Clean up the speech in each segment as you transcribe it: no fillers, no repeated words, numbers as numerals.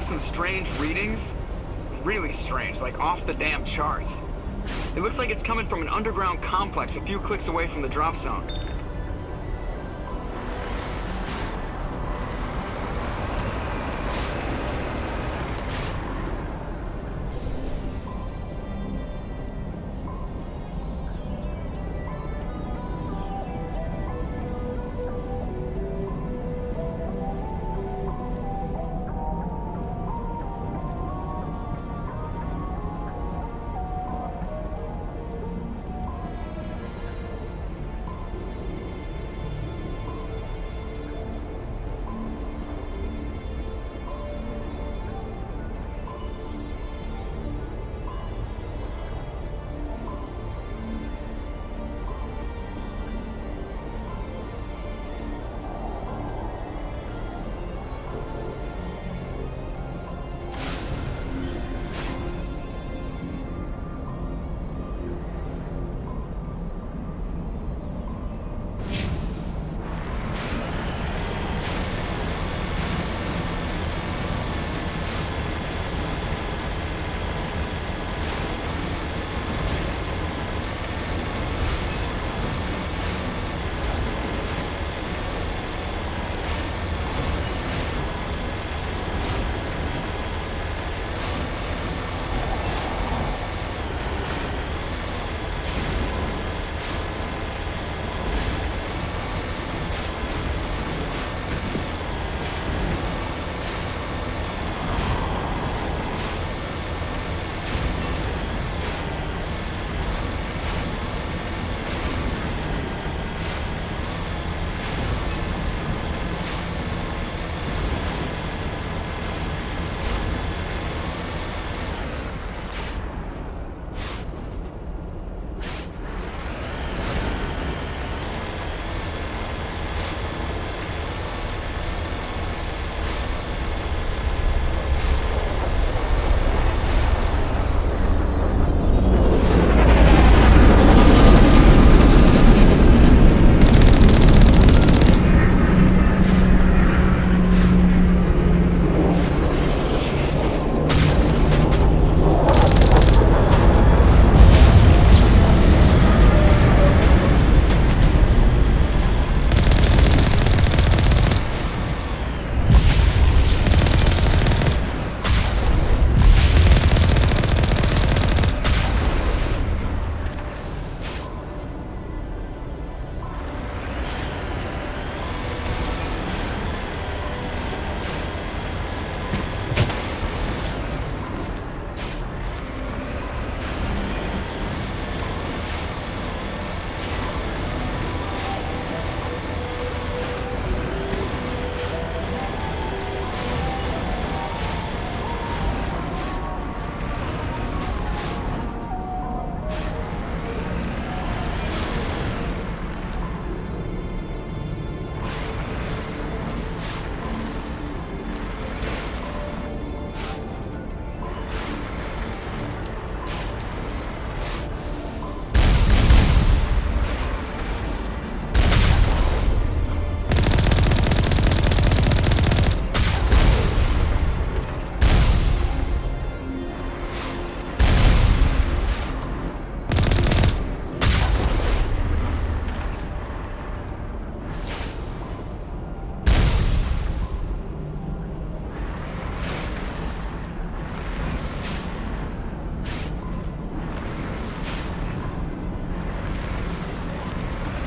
have some strange readings. Really strange, like off the damn charts. It looks like it's coming from an underground complex a few clicks away from the drop zone.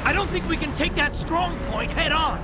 I don't think we can take that strong point head on.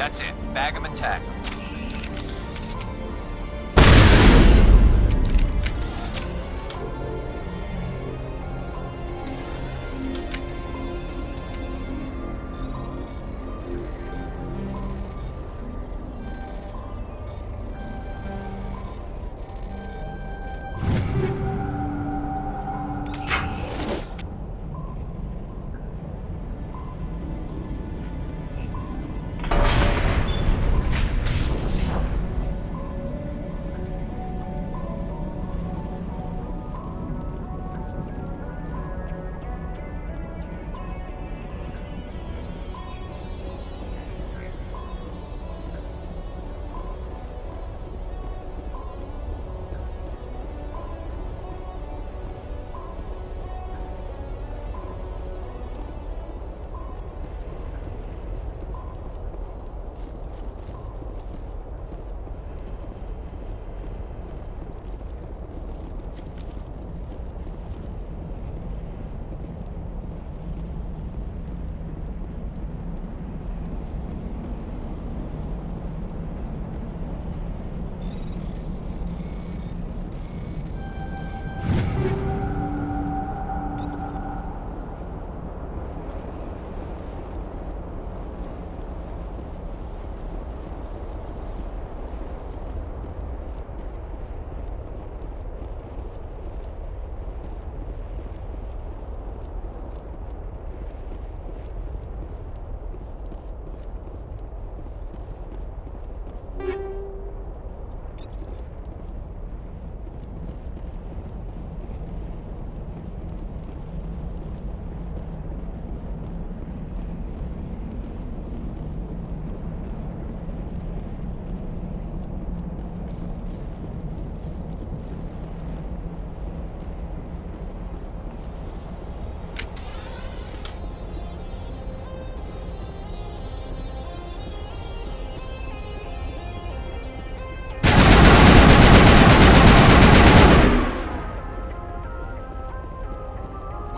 That's it. Bag them and tag them.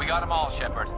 We got them all, Shepard.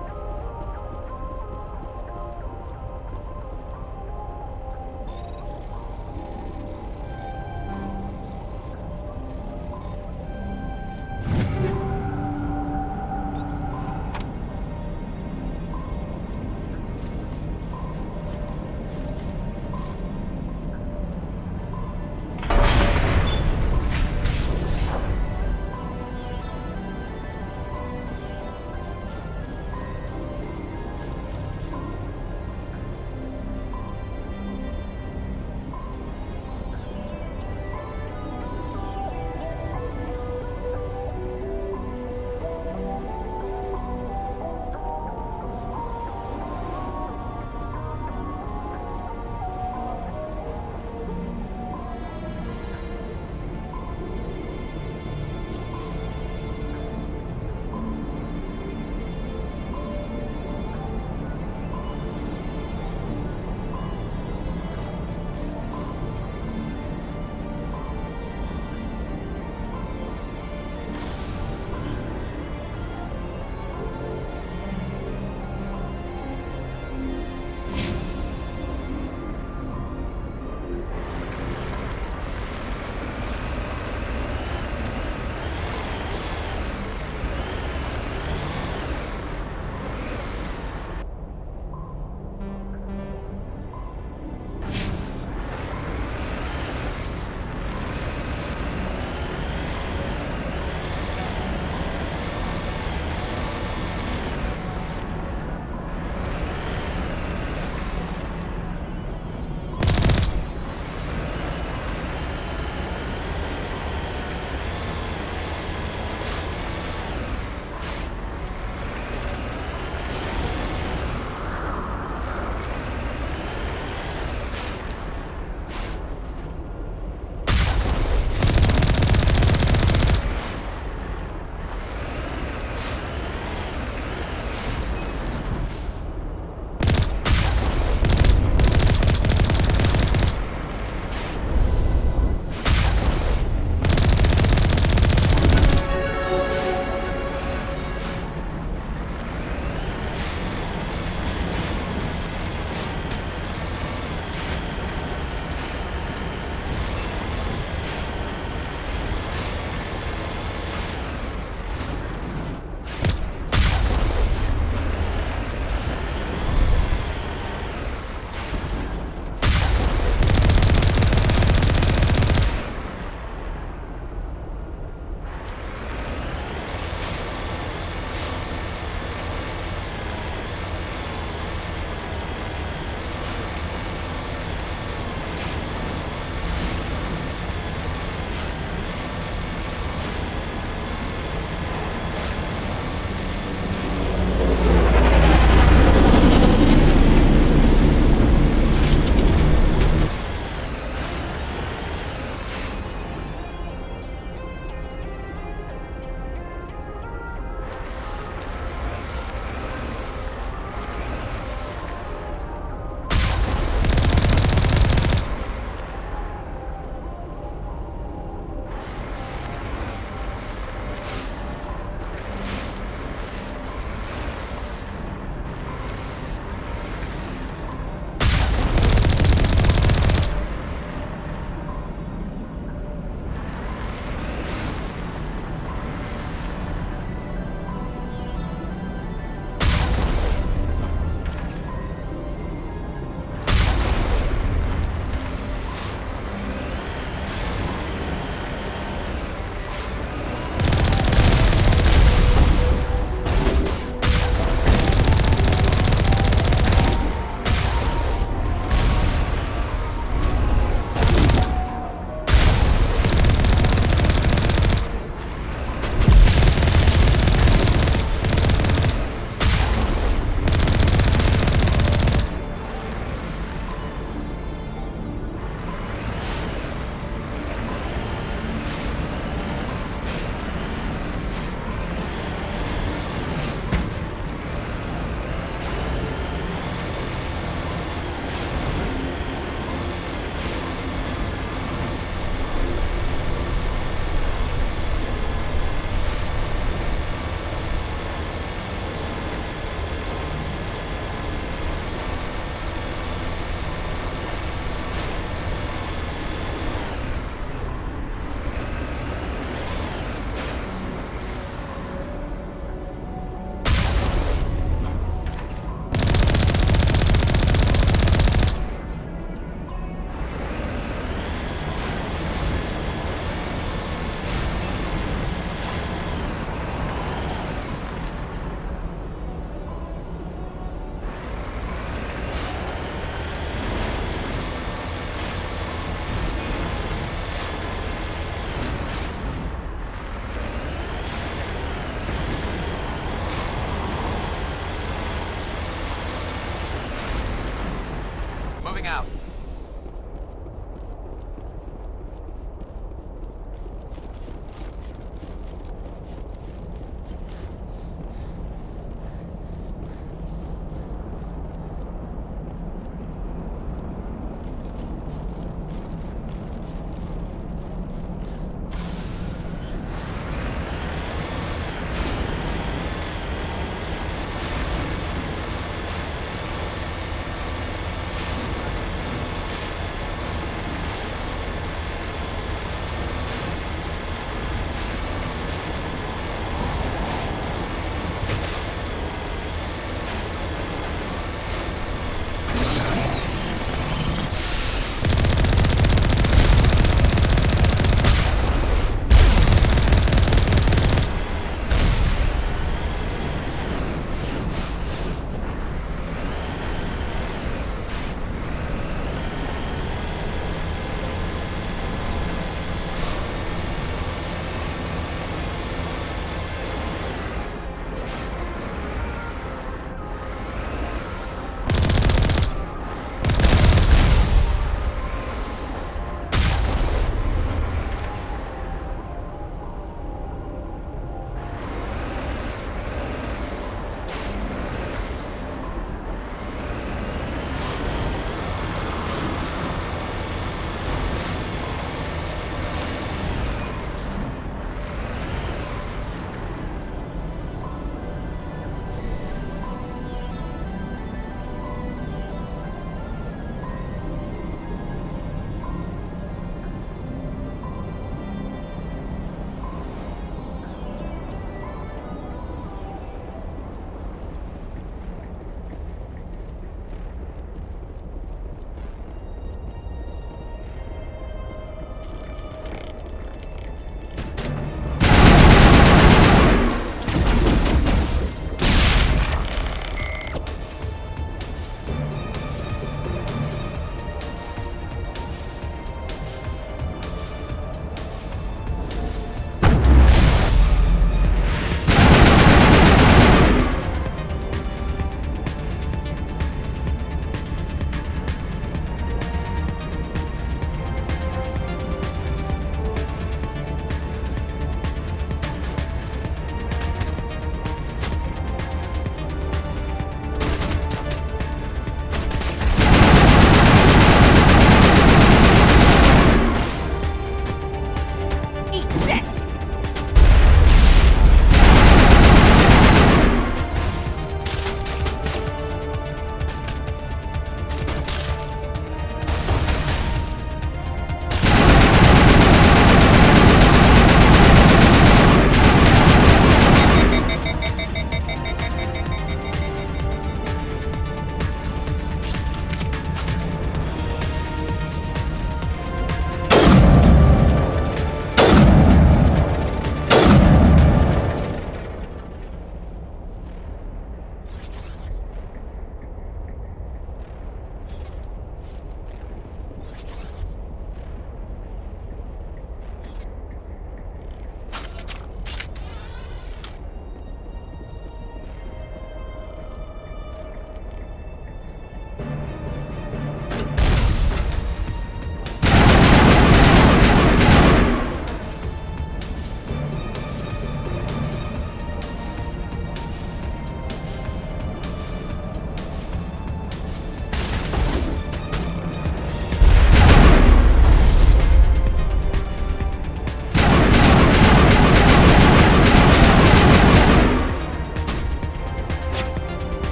moving out.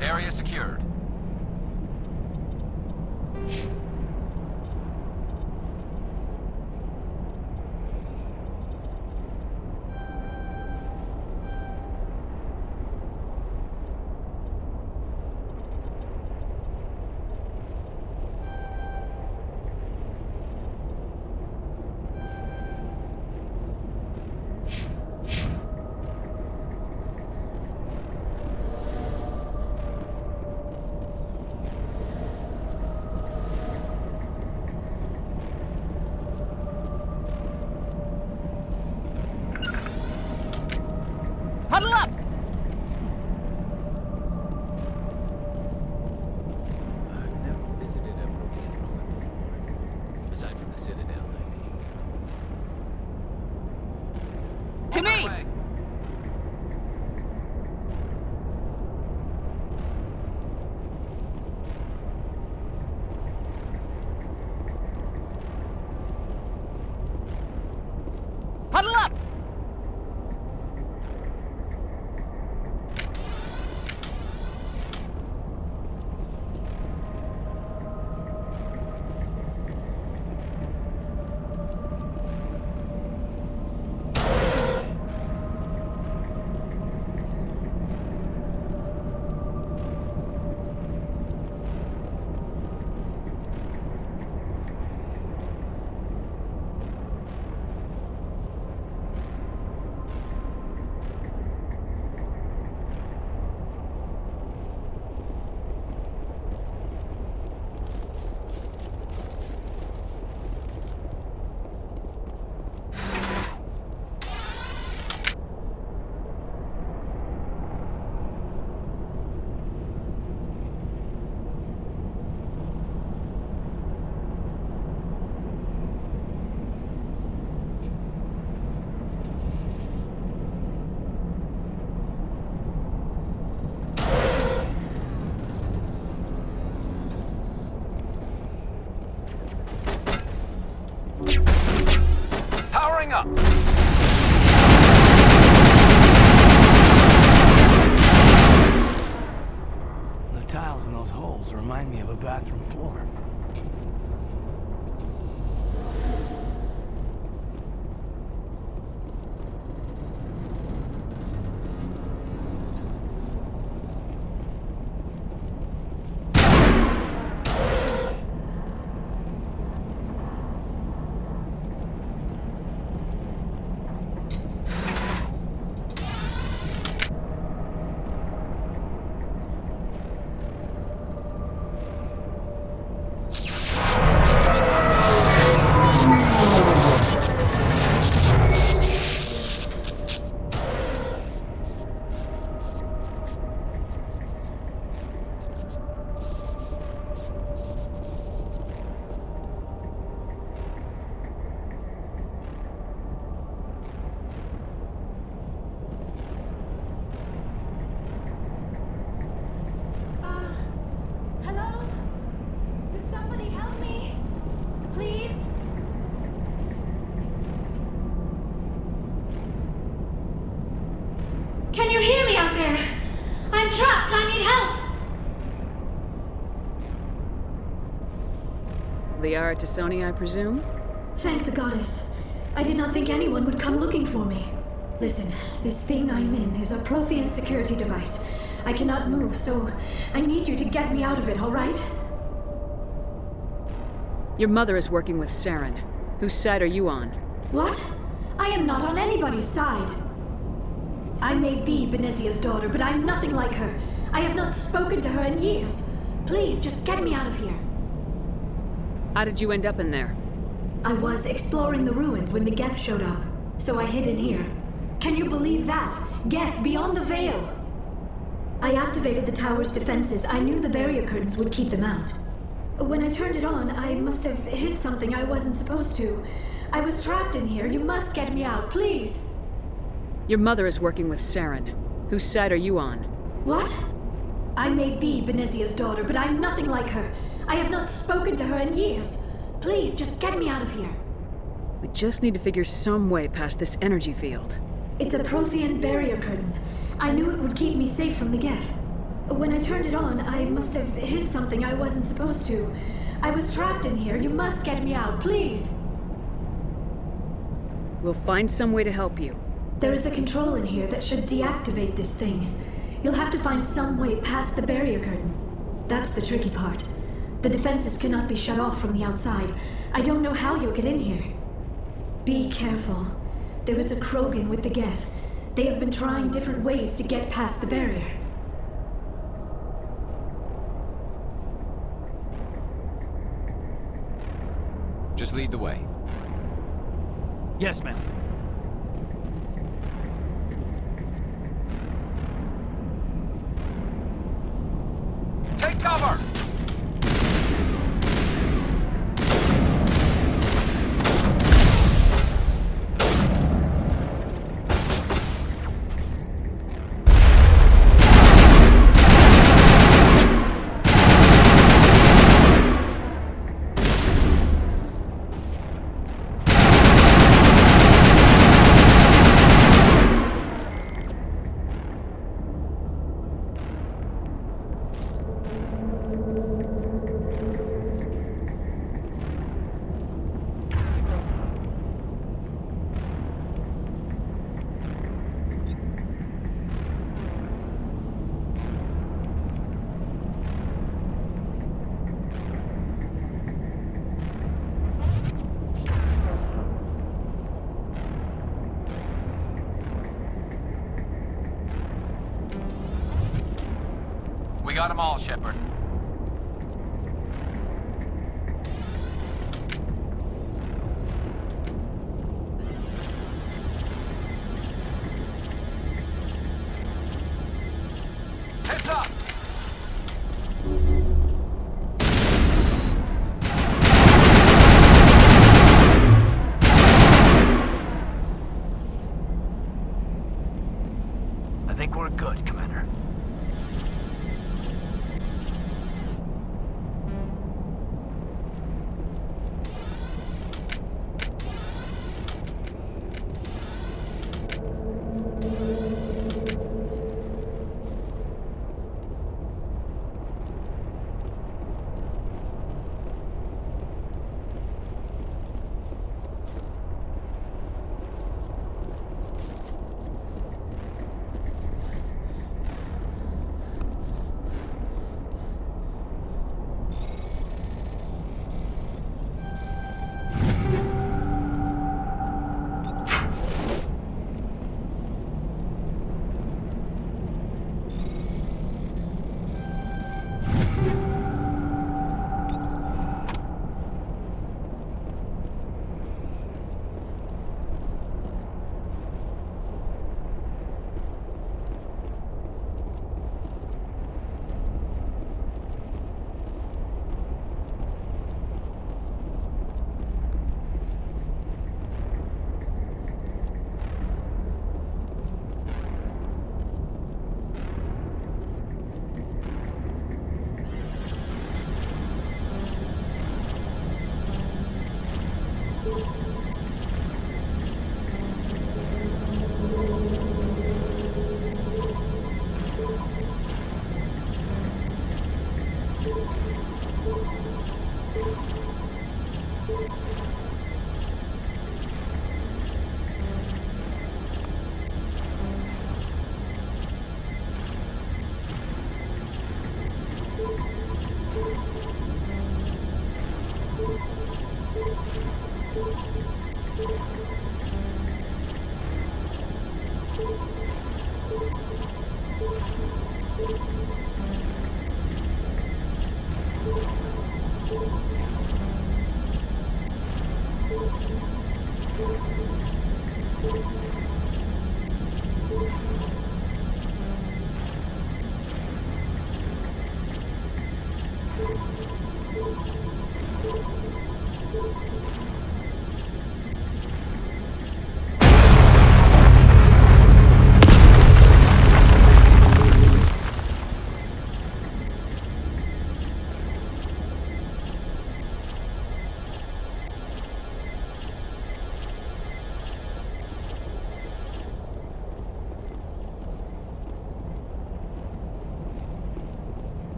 Area secured. Huddle up! I've never visited a broken ruin before, aside from the Citadel, I mean. To me! Way. Huddle up! Those holes remind me of a bathroom floor. Hello? Could somebody help me? Please? Can you hear me out there? I'm trapped. I need help. Liara Tassoni, I presume? Thank the goddess. I did not think anyone would come looking for me. Listen, this thing I'm in is a Prothean security device. I cannot move, so I need you to get me out of it, all right? Your mother is working with Saren. Whose side are you on? What? I am not on anybody's side. I may be Benezia's daughter, but I'm nothing like her. I have not spoken to her in years. Please, just get me out of here. How did you end up in there? I was exploring the ruins when the Geth showed up, so I hid in here. Can you believe that? Geth beyond the veil! I activated the tower's defenses. I knew the barrier curtains would keep them out. When I turned it on, I must have hit something I wasn't supposed to. I was trapped in here. You must get me out, please! Your mother is working with Saren. Whose side are you on? What? I may be Benezia's daughter, but I'm nothing like her. I have not spoken to her in years. Please, just get me out of here. We just need to figure some way past this energy field. It's a Prothean barrier curtain. I knew it would keep me safe from the Geth. When I turned it on, I must have hit something I wasn't supposed to. I was trapped in here. You must get me out, please. We'll find some way to help you. There is a control in here that should deactivate this thing. You'll have to find some way past the barrier curtain. That's the tricky part. The defenses cannot be shut off from the outside. I don't know how you'll get in here. Be careful. There is a Krogan with the Geth. They have been trying different ways to get past the barrier. Just lead the way. Yes, ma'am. Take cover! We got them all, Shepard. Heads up! I think we're good, Commander.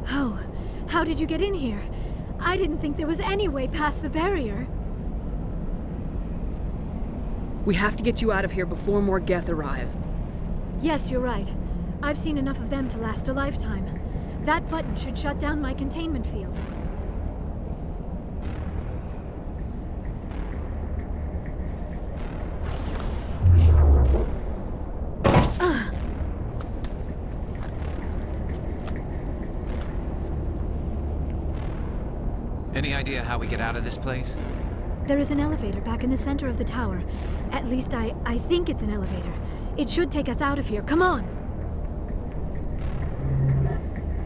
Oh, how did you get in here? I didn't think there was any way past the barrier. We have to get you out of here before more Geth arrive. Yes, you're right. I've seen enough of them to last a lifetime. That button should shut down my containment field. Any idea how we get out of this place? There is an elevator back in the center of the tower. At least I think it's an elevator. It should take us out of here. Come on!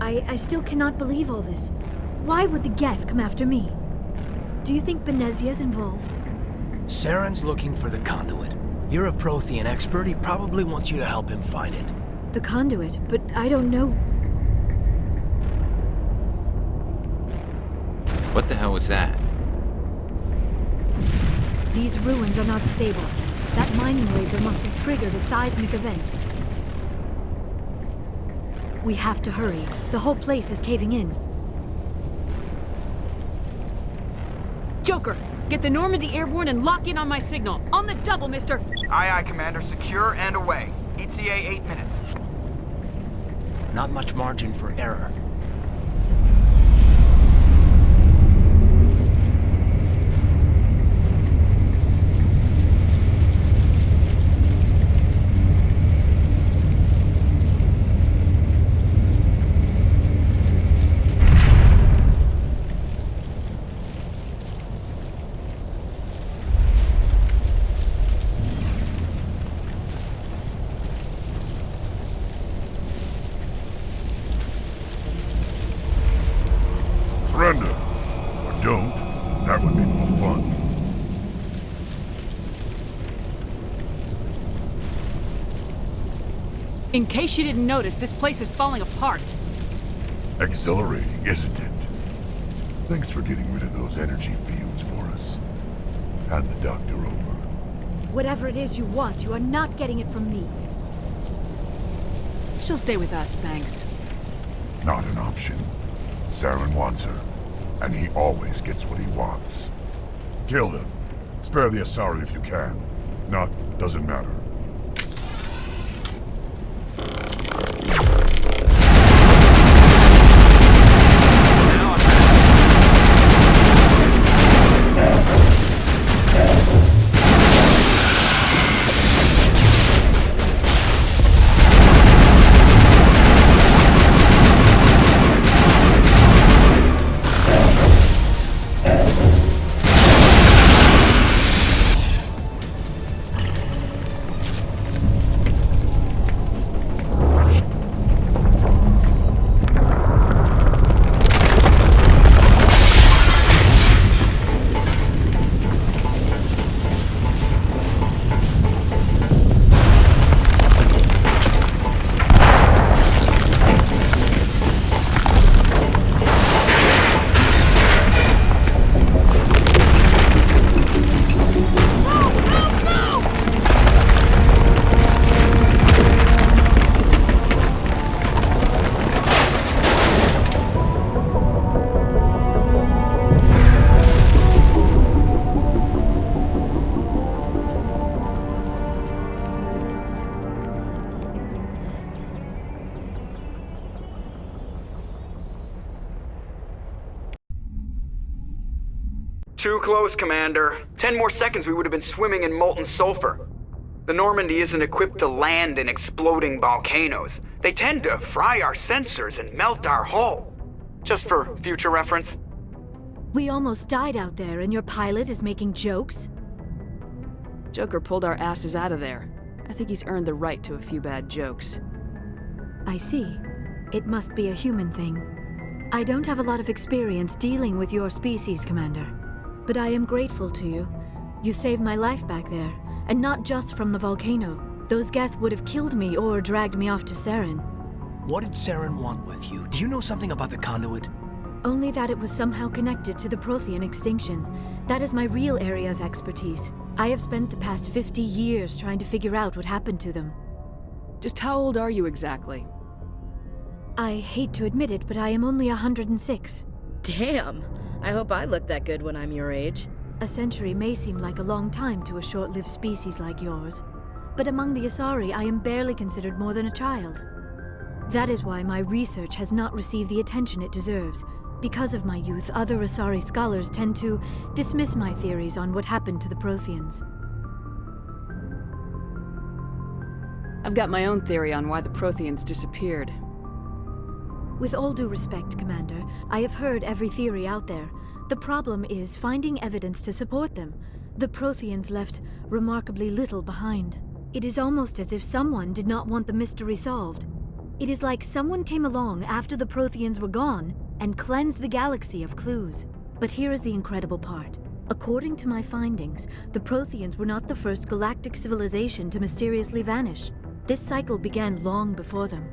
I still cannot believe all this. Why would the Geth come after me? Do you think Benezia's involved? Saren's looking for the conduit. You're a Prothean expert. He probably wants you to help him find it. The conduit, but I don't know. What the hell was that? These ruins are not stable. That mining laser must have triggered a seismic event. We have to hurry. The whole place is caving in. Joker, get the Normandy airborne and lock in on my signal. On the double, mister! Aye, aye, Commander. Secure and away. ETA 8 minutes. Not much margin for error. Surrender. Or don't. That would be more fun. In case you didn't notice, this place is falling apart. Exhilarating, isn't it? Thanks for getting rid of those energy fields for us. Hand the doctor over. Whatever it is you want, you are not getting it from me. She'll stay with us, thanks. Not an option. Saren wants her, and he always gets what he wants. Kill them. Spare the Asari if you can. If not, doesn't matter. Too close, Commander. 10 more seconds we would have been swimming in molten sulfur. The Normandy isn't equipped to land in exploding volcanoes. They tend to fry our sensors and melt our hull. Just for future reference. We almost died out there, and your pilot is making jokes? Joker pulled our asses out of there. I think he's earned the right to a few bad jokes. I see. It must be a human thing. I don't have a lot of experience dealing with your species, Commander. But I am grateful to you. You saved my life back there, and not just from the volcano. Those Geth would have killed me or dragged me off to Saren. What did Saren want with you? Do you know something about the conduit? Only that it was somehow connected to the Prothean extinction. That is my real area of expertise. I have spent the past 50 years trying to figure out what happened to them. Just how old are you exactly? I hate to admit it, but I am only 106. Damn! I hope I look that good when I'm your age. A century may seem like a long time to a short-lived species like yours, but among the Asari, I am barely considered more than a child. That is why my research has not received the attention it deserves. Because of my youth, other Asari scholars tend to dismiss my theories on what happened to the Protheans. I've got my own theory on why the Protheans disappeared. With all due respect, Commander, I have heard every theory out there. The problem is finding evidence to support them. The Protheans left remarkably little behind. It is almost as if someone did not want the mystery solved. It is like someone came along after the Protheans were gone and cleansed the galaxy of clues. But here is the incredible part. According to my findings, the Protheans were not the first galactic civilization to mysteriously vanish. This cycle began long before them.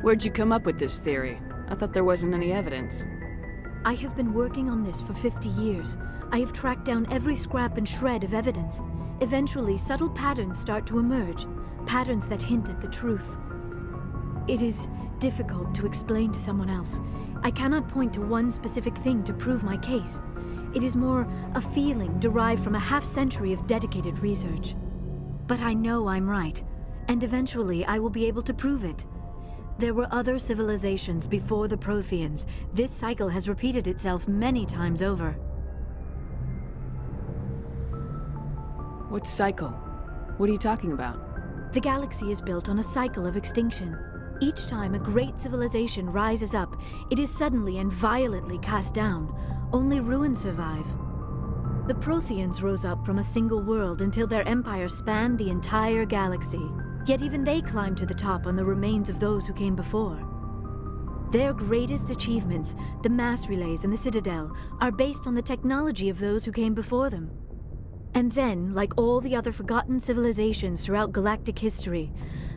Where'd you come up with this theory? I thought there wasn't any evidence. I have been working on this for 50 years. I have tracked down every scrap and shred of evidence. Eventually, subtle patterns start to emerge, patterns that hint at the truth. It is difficult to explain to someone else. I cannot point to one specific thing to prove my case. It is more a feeling derived from a half-century of dedicated research. But I know I'm right, and eventually I will be able to prove it. There were other civilizations before the Protheans. This cycle has repeated itself many times over. What cycle? What are you talking about? The galaxy is built on a cycle of extinction. Each time a great civilization rises up, it is suddenly and violently cast down. Only ruins survive. The Protheans rose up from a single world until their empire spanned the entire galaxy. Yet even they climbed to the top on the remains of those who came before. Their greatest achievements, the mass relays and the Citadel, are based on the technology of those who came before them. And then, like all the other forgotten civilizations throughout galactic history,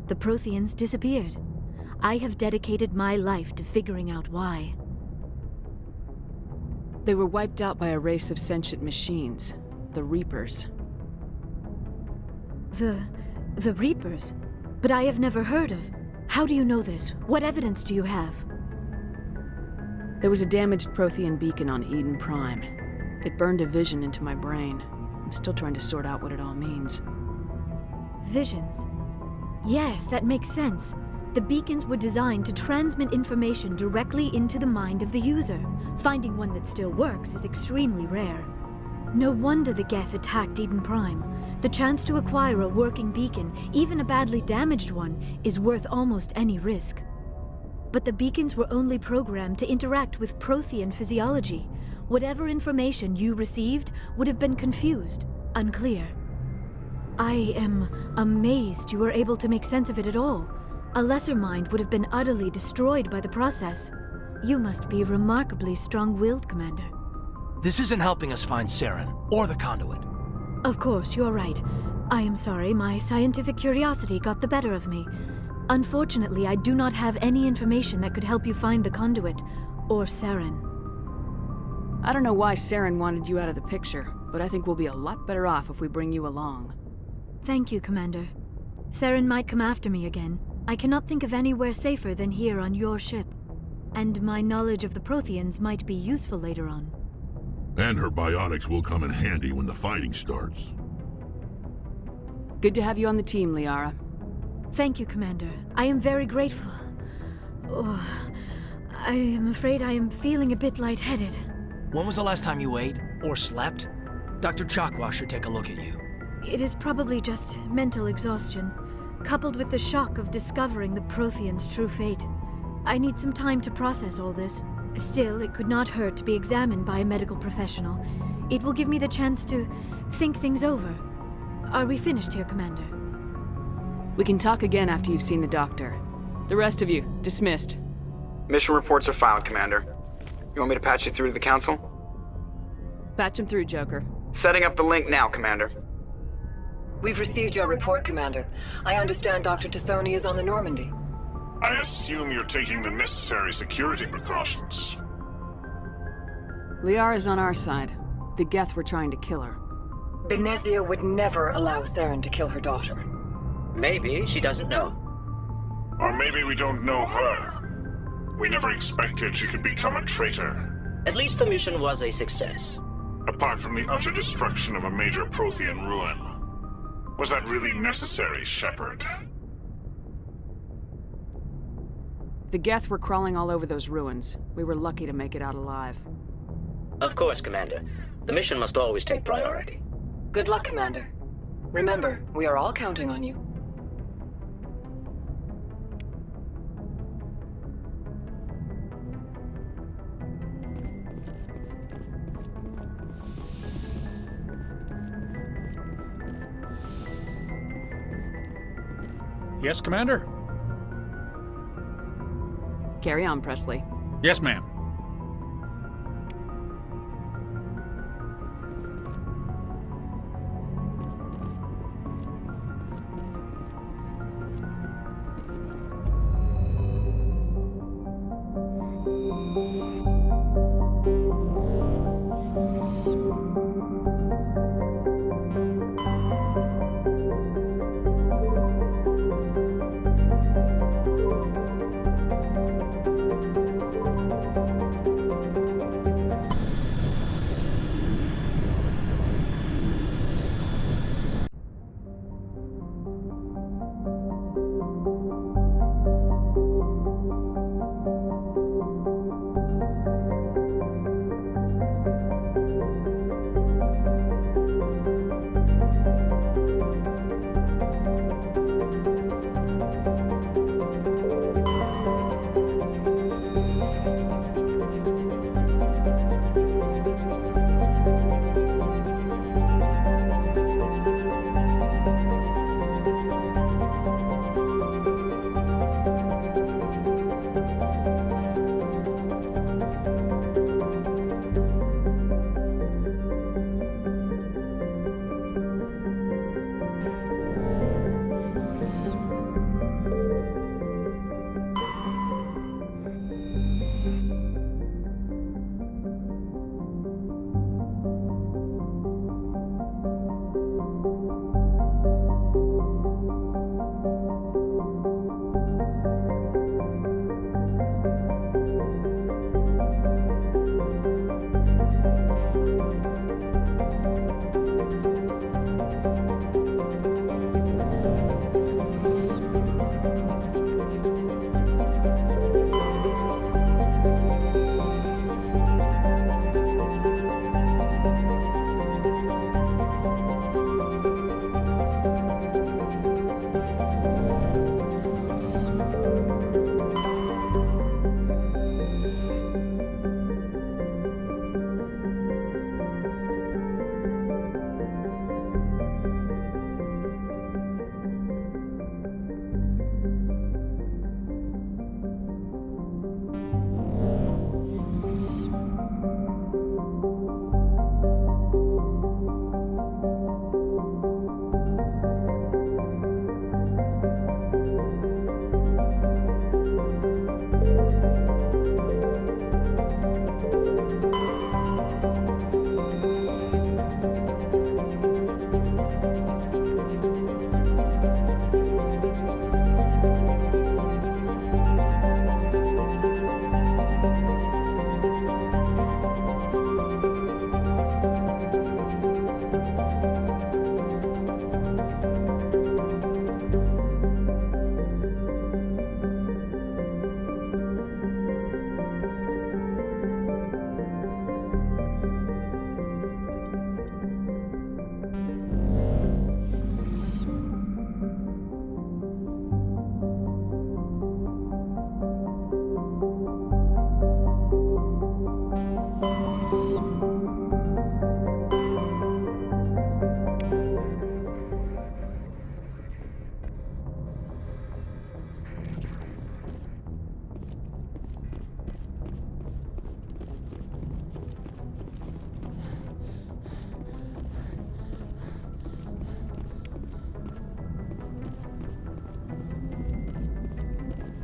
the Protheans disappeared. I have dedicated my life to figuring out why. They were wiped out by a race of sentient machines, the Reapers. The Reapers? But I have never heard of. How do you know this? What evidence do you have? There was a damaged Prothean beacon on Eden Prime. It burned a vision into my brain. I'm still trying to sort out what it all means. Visions? Yes, that makes sense. The beacons were designed to transmit information directly into the mind of the user. Finding one that still works is extremely rare. No wonder the Geth attacked Eden Prime. The chance to acquire a working beacon, even a badly damaged one, is worth almost any risk. But the beacons were only programmed to interact with Prothean physiology. Whatever information you received would have been confused, unclear. I am amazed you were able to make sense of it at all. A lesser mind would have been utterly destroyed by the process. You must be remarkably strong-willed, Commander. This isn't helping us find Saren or the conduit. Of course, you're right. I am sorry, my scientific curiosity got the better of me. Unfortunately, I do not have any information that could help you find the conduit, or Saren. I don't know why Saren wanted you out of the picture, but I think we'll be a lot better off if we bring you along. Thank you, Commander. Saren might come after me again. I cannot think of anywhere safer than here on your ship. And my knowledge of the Protheans might be useful later on. And her biotics will come in handy when the fighting starts. Good to have you on the team, Liara. Thank you, Commander. I am very grateful. Oh, I am afraid I am feeling a bit lightheaded. When was the last time you ate or slept? Dr. Chakwa should take a look at you. It is probably just mental exhaustion, coupled with the shock of discovering the Prothean's true fate. I need some time to process all this. Still, it could not hurt to be examined by a medical professional. It will give me the chance to think things over. Are we finished here, Commander? We can talk again after you've seen the doctor. The rest of you, dismissed. Mission reports are filed, Commander. You want me to patch you through to the Council? Patch him through, Joker. Setting up the link now, Commander. We've received your report, Commander. I understand Dr. Tassoni is on the Normandy. I assume you're taking the necessary security precautions. Liara's on our side. The Geth were trying to kill her. Benezia would never allow Saren to kill her daughter. Maybe she doesn't know. Or maybe we don't know her. We never expected she could become a traitor. At least the mission was a success. Apart from the utter destruction of a major Prothean ruin. Was that really necessary, Shepard? The Geth were crawling all over those ruins. We were lucky to make it out alive. Of course, Commander. The mission must always take priority. Good luck, Commander. Remember, we are all counting on you. Yes, Commander? Carry on, Presley. Yes, ma'am.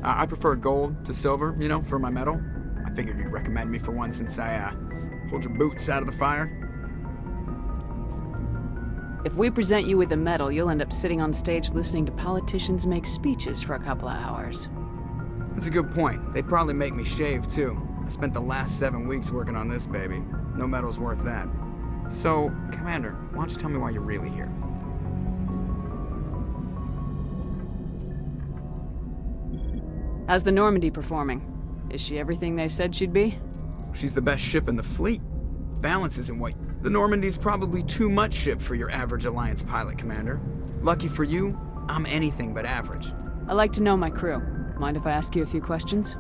I prefer gold to silver, you know, for my medal. I figured you'd recommend me for one since I, pulled your boots out of the fire. If we present you with a medal, you'll end up sitting on stage listening to politicians make speeches for a couple of hours. That's a good point. They'd probably make me shave, too. I spent the last 7 weeks working on this baby. No medal's worth that. So, Commander, why don't you tell me why you're really here? How's the Normandy performing? Is she everything they said she'd be? She's the best ship in the fleet. Balance isn't what... The Normandy's probably too much ship for your average Alliance pilot, Commander. Lucky for you, I'm anything but average. I like to know my crew. Mind if I ask you a few questions?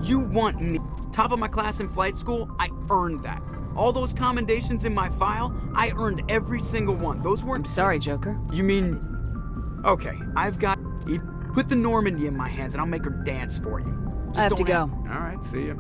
You want me... Top of my class in flight school? I earned that. All those commendations in my file, I earned every single one. Those weren't... I'm sorry, Joker. You mean... Okay, I've got... Put the Normandy in my hands and I'll make her dance for you. I have to go. All right, see ya.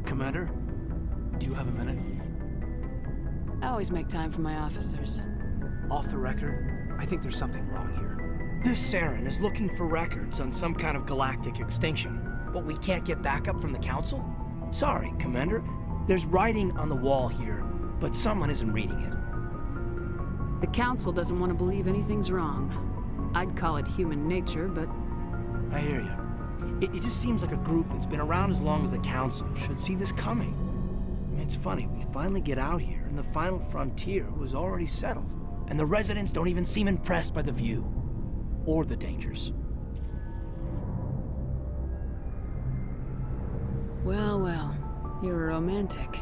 Commander, do you have a minute? I always make time for my officers. Off the record, I think there's something wrong here. This Saren is looking for records on some kind of galactic extinction, but we can't get backup from the Council? Sorry, Commander. There's writing on the wall here, but someone isn't reading it. The Council doesn't want to believe anything's wrong. I'd call it human nature, but... I hear you. It just seems like a group that's been around as long as the Council should see this coming. I mean, it's funny, we finally get out here, and the final frontier was already settled. And the residents don't even seem impressed by the view. Or the dangers. Well, well. You're a romantic.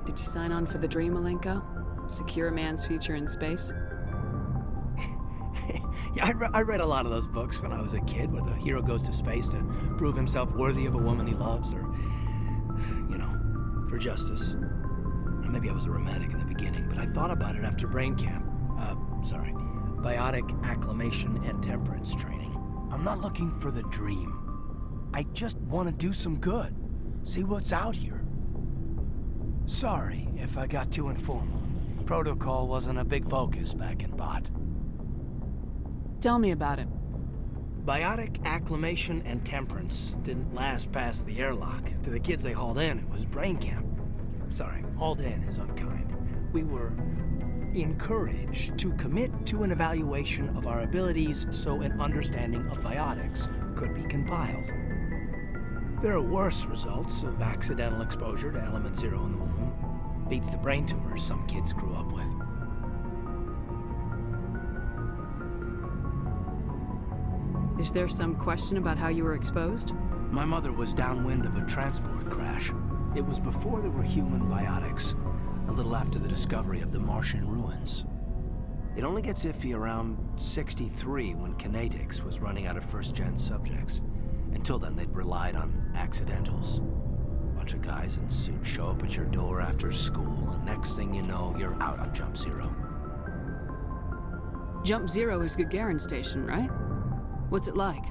Did you sign on for the dream, Malenko? Secure a man's future in space? Yeah, I read a lot of those books when I was a kid, where the hero goes to space to prove himself worthy of a woman he loves, or, you know, for justice. Or maybe I was a romantic in the beginning, but I thought about it after brain camp. Biotic acclimation and temperance training. I'm not looking for the dream. I just want to do some good. See what's out here. Sorry if I got too informal. Protocol wasn't a big focus back in Bot. Tell me about it. Biotic acclimation and temperance didn't last past the airlock. To the kids they hauled in, it was brain camp. Sorry, hauled in is unkind. We were encouraged to commit to an evaluation of our abilities so an understanding of biotics could be compiled. There are worse results of accidental exposure to Element Zero in the womb. Beats the brain tumors some kids grew up with. Is there some question about how you were exposed? My mother was downwind of a transport crash. It was before there were human biotics, a little after the discovery of the Martian ruins. It only gets iffy around 63 when Kinetics was running out of first-gen subjects. Until then, they'd relied on accidentals. A bunch of guys in suits show up at your door after school, and next thing you know, you're out on Jump Zero. Jump Zero is Gagarin Station, right? What's it like?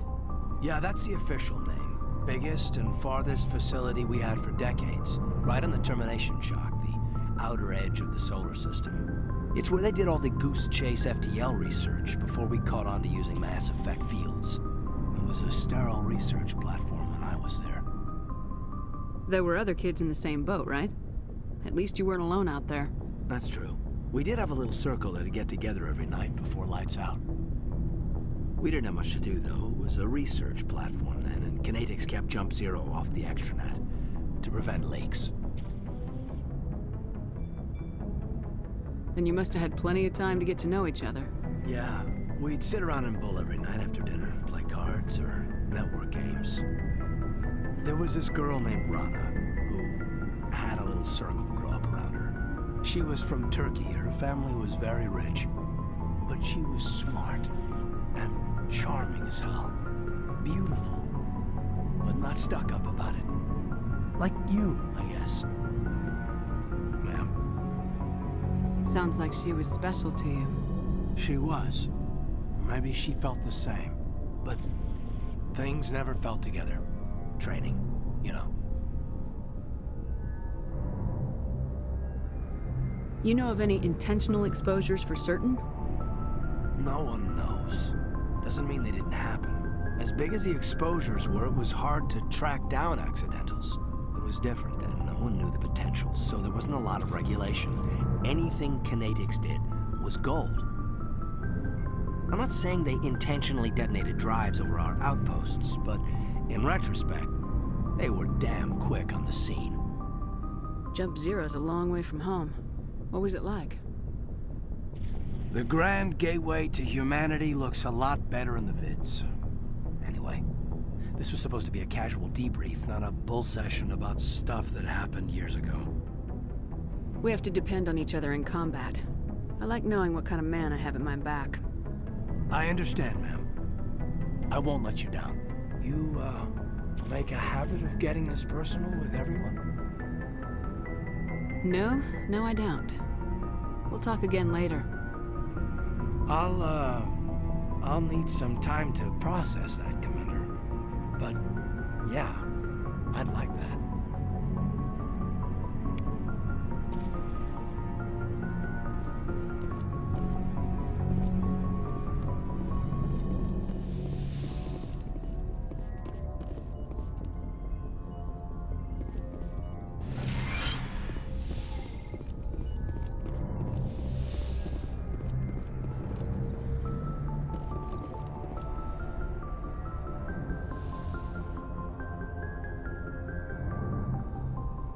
Yeah, that's the official name. Biggest and farthest facility we had for decades. Right on the termination shock, the outer edge of the solar system. It's where they did all the Goose Chase FTL research before we caught on to using mass effect fields. It was a sterile research platform when I was there. There were other kids in the same boat, right? At least you weren't alone out there. That's true. We did have a little circle that'd get together every night before lights out. We didn't have much to do, though. It was a research platform then, and Kinetics kept Jump Zero off the extranet to prevent leaks. Then you must have had plenty of time to get to know each other. Yeah, we'd sit around and bull every night after dinner, play cards or network games. There was this girl named Rana, who had a little circle grow up around her. She was from Turkey, her family was very rich, but she was smart and charming as hell. Beautiful, but not stuck up about it. Like you, I guess. Ma'am. Sounds like she was special to you. She was. Maybe she felt the same. But things never felt together. Training, you know. You know of any intentional exposures for certain? No one knows. Doesn't mean they didn't happen. As big as the exposures were, it was hard to track down accidentals. It was different then. No one knew the potential, so there wasn't a lot of regulation. Anything Kinetics did was gold. I'm not saying they intentionally detonated drives over our outposts, but in retrospect, they were damn quick on the scene. Jump Zero's a long way from home. What was it like? The grand gateway to humanity looks a lot better in the vids. Anyway, this was supposed to be a casual debrief, not a bull session about stuff that happened years ago. We have to depend on each other in combat. I like knowing what kind of man I have at my back. I understand, ma'am. I won't let you down. You, make a habit of getting this personal with everyone? No, I don't. We'll talk again later. I'll need some time to process that, Commander. But, yeah, I'd like that.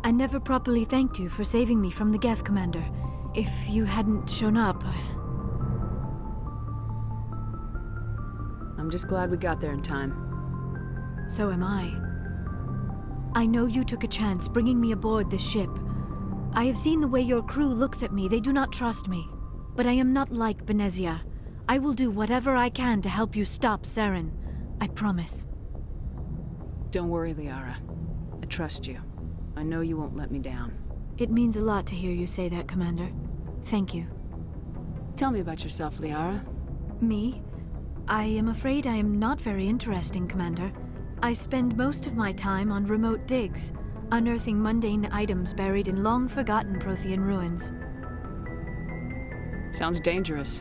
I never properly thanked you for saving me from the Geth, Commander. If you hadn't shown up, I'm just glad we got there in time. So am I. I know you took a chance bringing me aboard this ship. I have seen the way your crew looks at me. They do not trust me. But I am not like Benezia. I will do whatever I can to help you stop Saren. I promise. Don't worry, Liara. I trust you. I know you won't let me down. It means a lot to hear you say that, Commander. Thank you. Tell me about yourself, Liara. Me? I am afraid I am not very interesting, Commander. I spend most of my time on remote digs, unearthing mundane items buried in long-forgotten Prothean ruins. Sounds dangerous.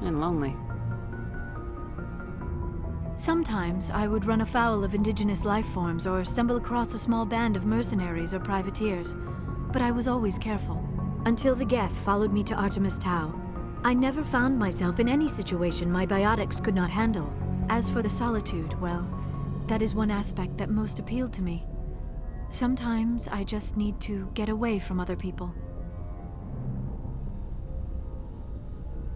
And lonely. Sometimes I would run afoul of indigenous life forms or stumble across a small band of mercenaries or privateers, but I was always careful. Until the Geth followed me to Artemis Tau. I never found myself in any situation my biotics could not handle. As for the solitude, well, that is one aspect that most appealed to me. Sometimes I just need to get away from other people.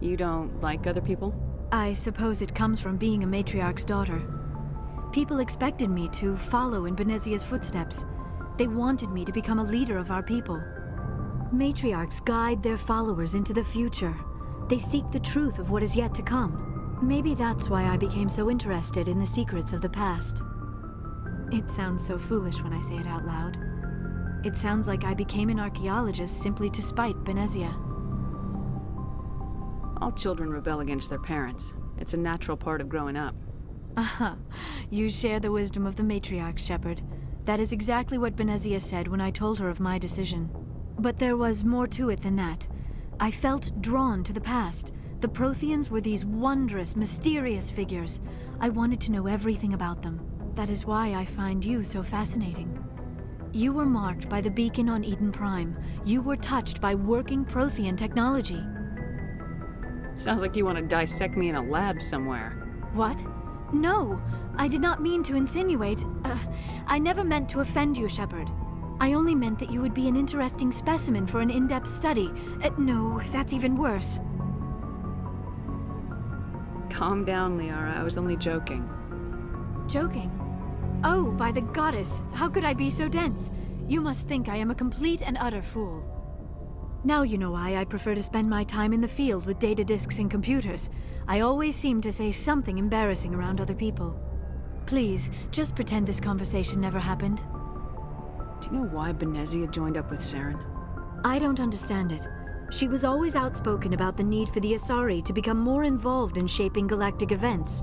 You don't like other people? I suppose it comes from being a matriarch's daughter. People expected me to follow in Benezia's footsteps. They wanted me to become a leader of our people. Matriarchs guide their followers into the future. They seek the truth of what is yet to come. Maybe that's why I became so interested in the secrets of the past. It sounds so foolish when I say it out loud. It sounds like I became an archaeologist simply to spite Benezia. All children rebel against their parents. It's a natural part of growing up. Aha, you share the wisdom of the matriarch, Shepard. That is exactly what Benezia said when I told her of my decision. But there was more to it than that. I felt drawn to the past. The Protheans were these wondrous, mysterious figures. I wanted to know everything about them. That is why I find you so fascinating. You were marked by the beacon on Eden Prime. You were touched by working Prothean technology. Sounds like you want to dissect me in a lab somewhere. What? No, I did not mean to insinuate. I never meant to offend you, Shepard. I only meant that you would be an interesting specimen for an in-depth study. No, that's even worse. Calm down, Liara. I was only joking. Joking? Oh, by the goddess, how could I be so dense? You must think I am a complete and utter fool. Now you know why I prefer to spend my time in the field with data disks and computers. I always seem to say something embarrassing around other people. Please, just pretend this conversation never happened. Do you know why Benezia joined up with Saren? I don't understand it. She was always outspoken about the need for the Asari to become more involved in shaping galactic events.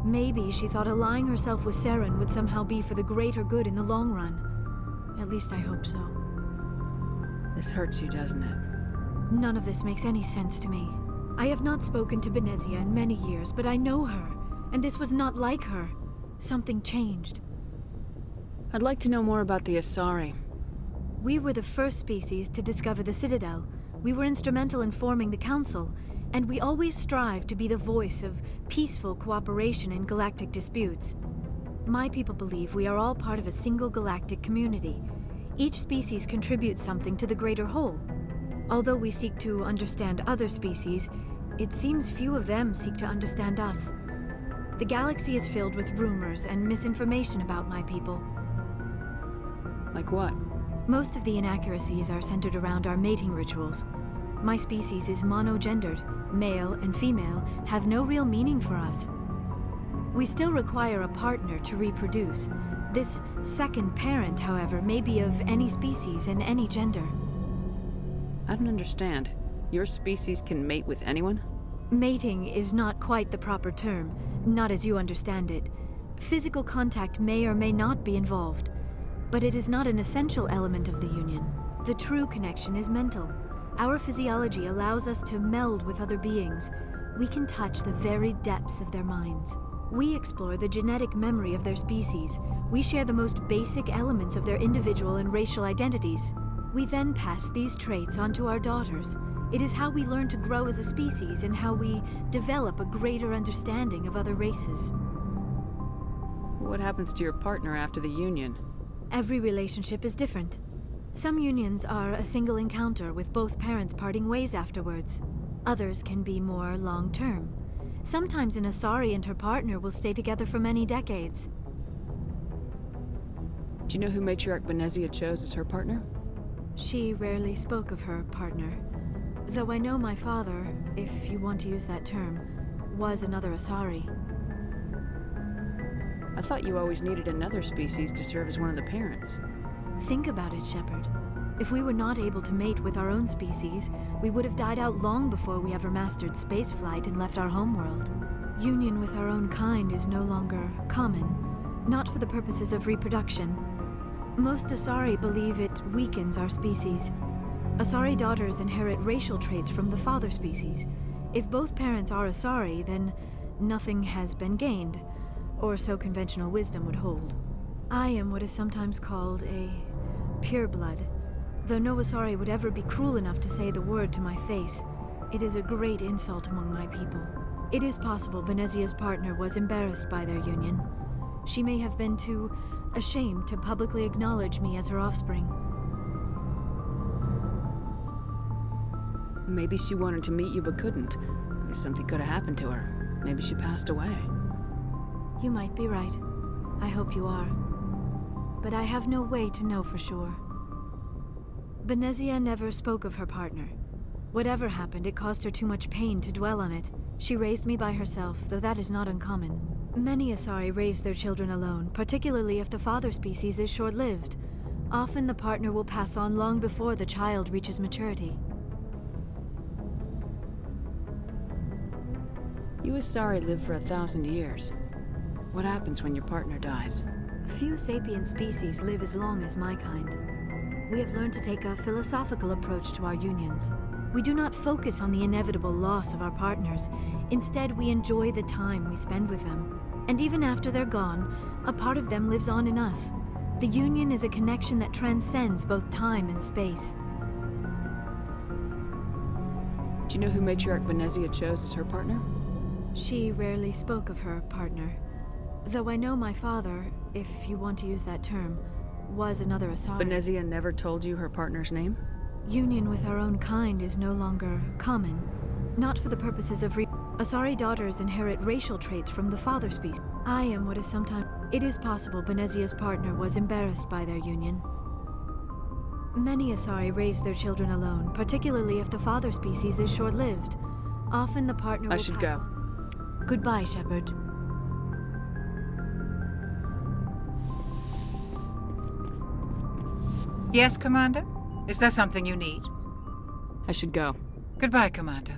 Maybe she thought allying herself with Saren would somehow be for the greater good in the long run. At least I hope so. This hurts you, doesn't it? None of this makes any sense to me. I have not spoken to Benezia in many years, but I know her, and this was not like her. Something changed. I'd like to know more about the Asari. We were the first species to discover the Citadel. We were instrumental in forming the Council, and we always strive to be the voice of peaceful cooperation in galactic disputes. My people believe we are all part of a single galactic community. Each species contributes something to the greater whole. Although we seek to understand other species, it seems few of them seek to understand us. The galaxy is filled with rumors and misinformation about my people. Like what? Most of the inaccuracies are centered around our mating rituals. My species is monogendered. Male and female have no real meaning for us. We still require a partner to reproduce. This second parent, however, may be of any species and any gender. I don't understand. Your species can mate with anyone? Mating is not quite the proper term, not as you understand it. Physical contact may or may not be involved, but it is not an essential element of the union. The true connection is mental. Our physiology allows us to meld with other beings. We can touch the very depths of their minds. We explore the genetic memory of their species. We share the most basic elements of their individual and racial identities. We then pass these traits on to our daughters. It is how we learn to grow as a species and how we develop a greater understanding of other races. What happens to your partner after the union? Every relationship is different. Some unions are a single encounter with both parents parting ways afterwards. Others can be more long-term. Sometimes an Asari and her partner will stay together for many decades. Do you know who Matriarch Benezia chose as her partner? She rarely spoke of her partner. Though I know my father, if you want to use that term, was another Asari. I thought you always needed another species to serve as one of the parents. Think about it, Shepard. If we were not able to mate with our own species, we would have died out long before we ever mastered spaceflight and left our homeworld. Union with our own kind is no longer common, not for the purposes of reproduction. Most Asari believe it weakens our species. Asari daughters inherit racial traits from the father species. If both parents are Asari, then nothing has been gained, or so conventional wisdom would hold. I am what is sometimes called a pureblood. Though no Asari would ever be cruel enough to say the word to my face, it is a great insult among my people. It is possible Benezia's partner was embarrassed by their union. She may have been too ashamed to publicly acknowledge me as her offspring. Maybe she wanted to meet you but couldn't. Maybe something could have happened to her. Maybe she passed away. You might be right. I hope you are. But I have no way to know for sure. Benezia never spoke of her partner. Whatever happened, it caused her too much pain to dwell on it. She raised me by herself, though that is not uncommon. Many Asari raise their children alone, particularly if the father species is short-lived. Often the partner will pass on long before the child reaches maturity. You Asari live for 1,000 years. What happens when your partner dies? Few sapient species live as long as my kind. We have learned to take a philosophical approach to our unions. We do not focus on the inevitable loss of our partners. Instead, we enjoy the time we spend with them. And even after they're gone, a part of them lives on in us. The union is a connection that transcends both time and space. Do you know who Matriarch Benezia chose as her partner? She rarely spoke of her partner. Though I know my father, if you want to use that term, was another Asari. Benezia never told you her partner's name? Union with our own kind is no longer common. Not for the purposes of Asari daughters inherit racial traits from the father species. I am what is sometimes... It is possible Benezia's partner was embarrassed by their union. Many Asari raise their children alone, particularly if the father species is short-lived. Often the partner will I should go. Goodbye, Shepard. Yes, Commander? Is there something you need? I should go. Goodbye, Commander.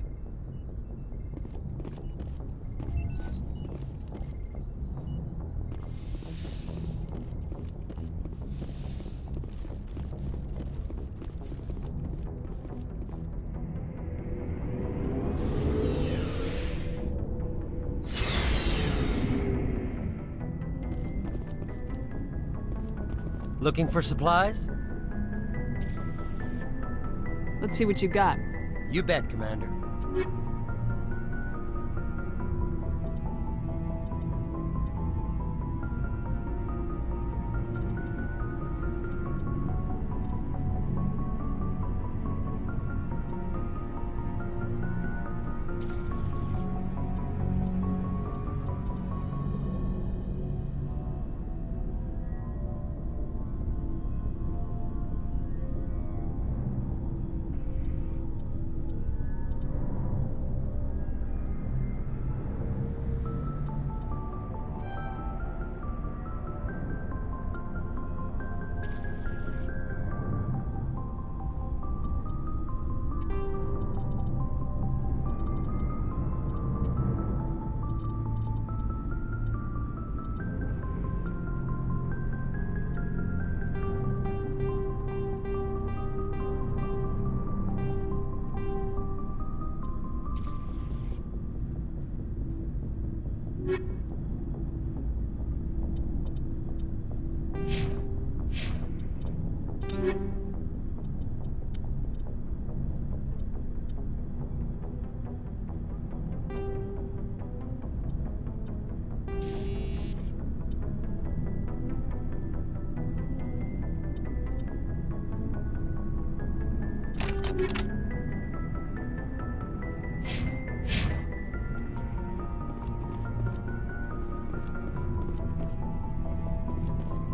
Looking for supplies? Let's see what you got. You bet, Commander.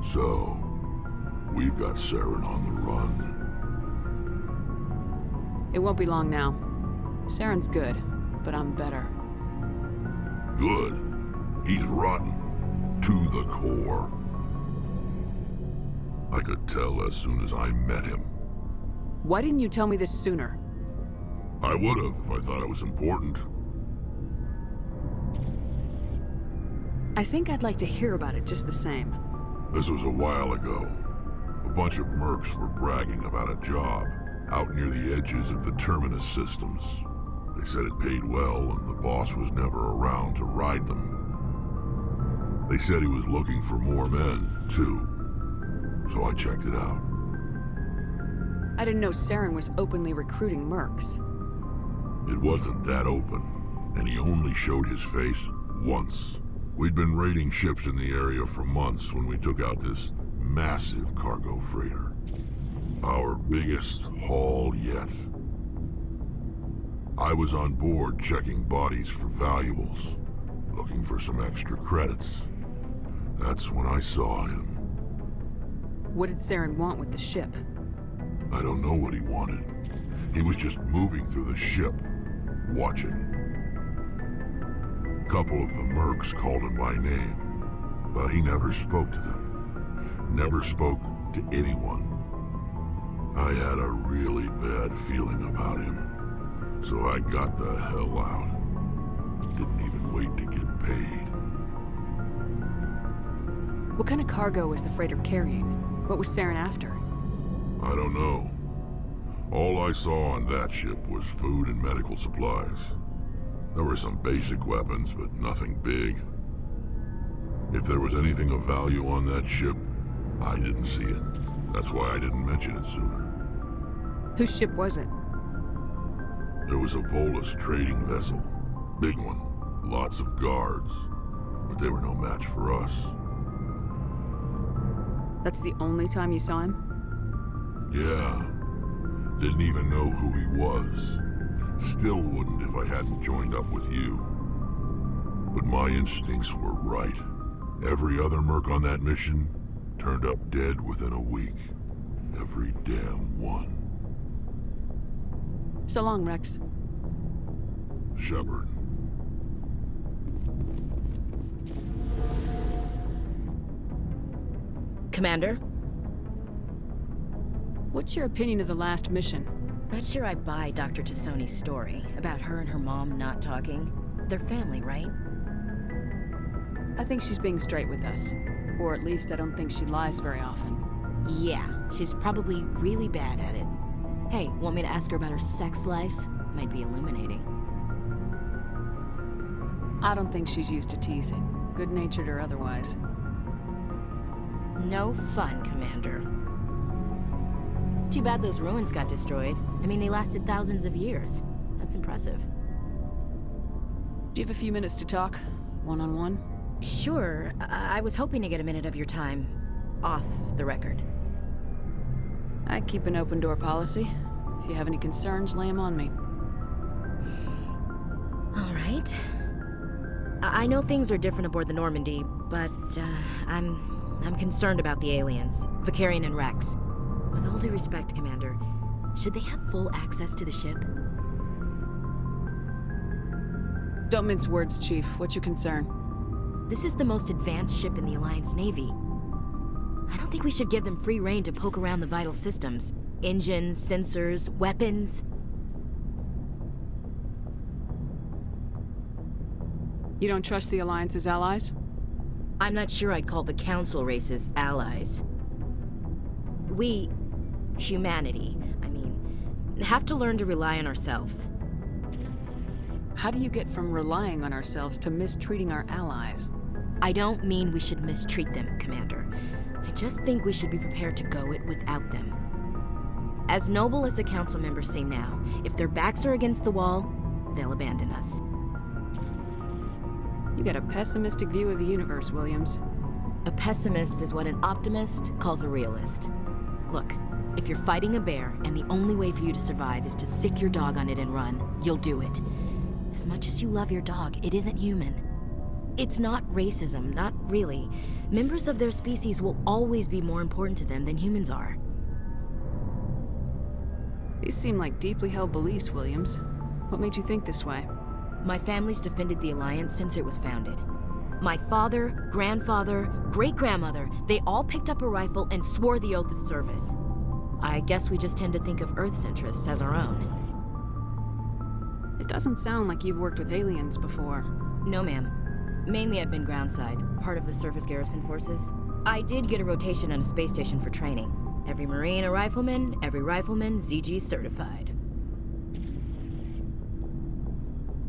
So, we've got Saren on the run. It won't be long now. Saren's good, but I'm better. Good. He's rotten. To the core. I could tell as soon as I met him. Why didn't you tell me this sooner? I would've if I thought it was important. I think I'd like to hear about it just the same. This was a while ago. A bunch of mercs were bragging about a job out near the edges of the Terminus systems. They said it paid well and the boss was never around to ride them. They said he was looking for more men, too. So I checked it out. I didn't know Saren was openly recruiting mercs. It wasn't that open, and he only showed his face once. We'd been raiding ships in the area for months when we took out this massive cargo freighter. Our biggest haul yet. I was on board checking bodies for valuables, looking for some extra credits. That's when I saw him. What did Saren want with the ship? I don't know what he wanted. He was just moving through the ship, watching. A couple of the mercs called him by name, but he never spoke to them. Never spoke to anyone. I had a really bad feeling about him, so I got the hell out. Didn't even wait to get paid. What kind of cargo was the freighter carrying? What was Saren after? I don't know. All I saw on that ship was food and medical supplies. There were some basic weapons, but nothing big. If there was anything of value on that ship, I didn't see it. That's why I didn't mention it sooner. Whose ship was it? There was a Volus trading vessel. Big one. Lots of guards. But they were no match for us. That's the only time you saw him? Yeah. Didn't even know who he was. Still wouldn't if I hadn't joined up with you. But my instincts were right. Every other merc on that mission turned up dead within a week. Every damn one. So long, Rex. Shepard. Commander? What's your opinion of the last mission? Not sure I buy Dr. Tassoni's story about her and her mom not talking. They're family, right? I think she's being straight with us. Or at least I don't think she lies very often. Yeah, she's probably really bad at it. Hey, want me to ask her about her sex life? Might be illuminating. I don't think she's used to teasing, good-natured or otherwise. No fun, Commander. Too bad those ruins got destroyed. I mean, they lasted thousands of years. That's impressive. Do you have a few minutes to talk? One-on-one? Sure. I was hoping to get a minute of your time off the record. I keep an open door policy. If you have any concerns, lay them on me. All right. I know things are different aboard the Normandy, but I'm concerned about the aliens, Vakarian and Rex. With all due respect, Commander, should they have full access to the ship? Don't mince words, Chief. What's your concern? This is the most advanced ship in the Alliance Navy. I don't think we should give them free rein to poke around the vital systems. Engines, sensors, weapons. You don't trust the Alliance's allies? I'm not sure I'd call the Council races allies. We, humanity, have to learn to rely on ourselves. How do you get from relying on ourselves to mistreating our allies? I don't mean we should mistreat them, Commander. I just think we should be prepared to go it without them. As noble as the Council members seem now, if their backs are against the wall, they'll abandon us. You got a pessimistic view of the universe, Williams. A pessimist is what an optimist calls a realist. Look, if you're fighting a bear and the only way for you to survive is to sick your dog on it and run, you'll do it. As much as you love your dog, it isn't human. It's not racism, not really. Members of their species will always be more important to them than humans are. These seem like deeply held beliefs, Williams. What made you think this way? My family's defended the Alliance since it was founded. My father, grandfather, great-grandmother, they all picked up a rifle and swore the oath of service. I guess we just tend to think of Earth's interests as our own. It doesn't sound like you've worked with aliens before. No, ma'am. Mainly I've been groundside, part of the surface garrison forces. I did get a rotation on a space station for training. Every Marine a rifleman, every rifleman ZG certified.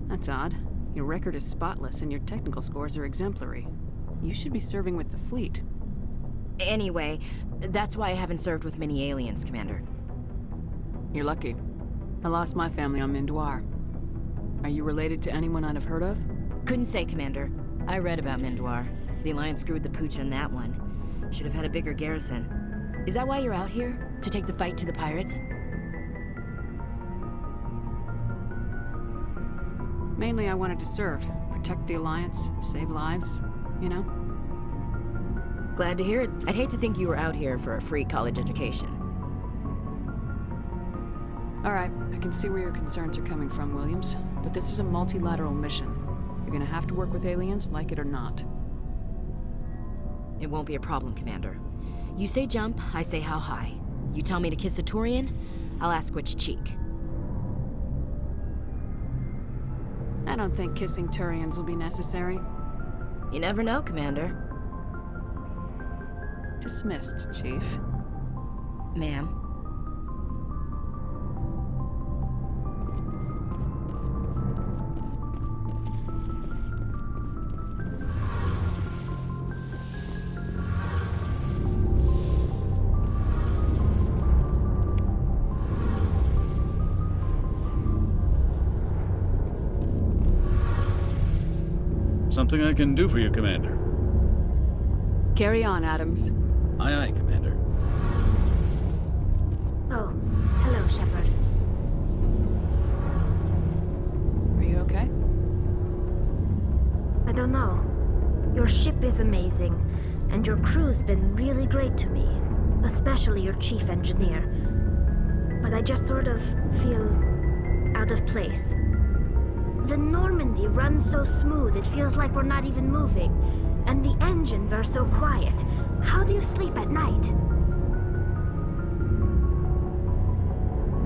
That's odd. Your record is spotless and your technical scores are exemplary. You should be serving with the fleet. Anyway, that's why I haven't served with many aliens, Commander. You're lucky. I lost my family on Mindoir. Are you related to anyone I'd have heard of? Couldn't say, Commander. I read about Mindoir. The Alliance screwed the pooch on that one. Should have had a bigger garrison. Is that why you're out here? To take the fight to the pirates? Mainly I wanted to serve. Protect the Alliance, save lives, you know? Glad to hear it. I'd hate to think you were out here for a free college education. All right, I can see where your concerns are coming from, Williams. But this is a multilateral mission. You're gonna have to work with aliens, like it or not. It won't be a problem, Commander. You say jump, I say how high. You tell me to kiss a Turian, I'll ask which cheek. I don't think kissing Turians will be necessary. You never know, Commander. Dismissed, Chief. Ma'am. Something I can do for you, Commander. Carry on, Adams. Aye, aye, Commander. Oh, hello, Shepard. Are you okay? I don't know. Your ship is amazing, and your crew's been really great to me, especially your chief engineer. But I just sort of feel out of place. The Normandy runs so smooth it feels like we're not even moving, and the engines are so quiet. How do you sleep at night?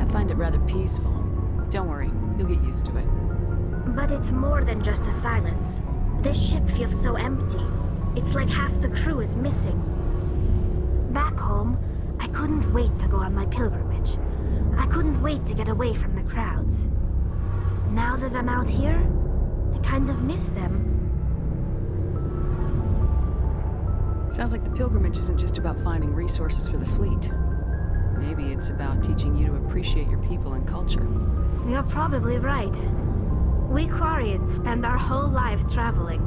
I find it rather peaceful. Don't worry, you'll get used to it. But it's more than just the silence. This ship feels so empty. It's like half the crew is missing. Back home, I couldn't wait to go on my pilgrimage. I couldn't wait to get away from the crowds. Now that I'm out here, I kind of miss them. Sounds like the pilgrimage isn't just about finding resources for the fleet. Maybe it's about teaching you to appreciate your people and culture. You're probably right. We Quarians spend our whole lives traveling,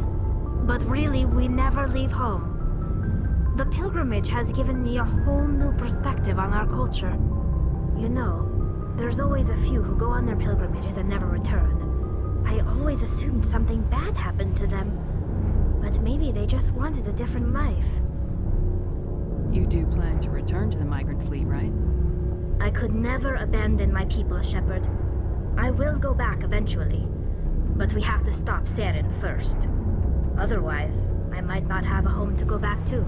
but really we never leave home. The pilgrimage has given me a whole new perspective on our culture. You know, there's always a few who go on their pilgrimages and never return. I always assumed something bad happened to them, but maybe they just wanted a different life. You do plan to return to the migrant fleet, right? I could never abandon my people, Shepard. I will go back eventually, but we have to stop Saren first. Otherwise, I might not have a home to go back to.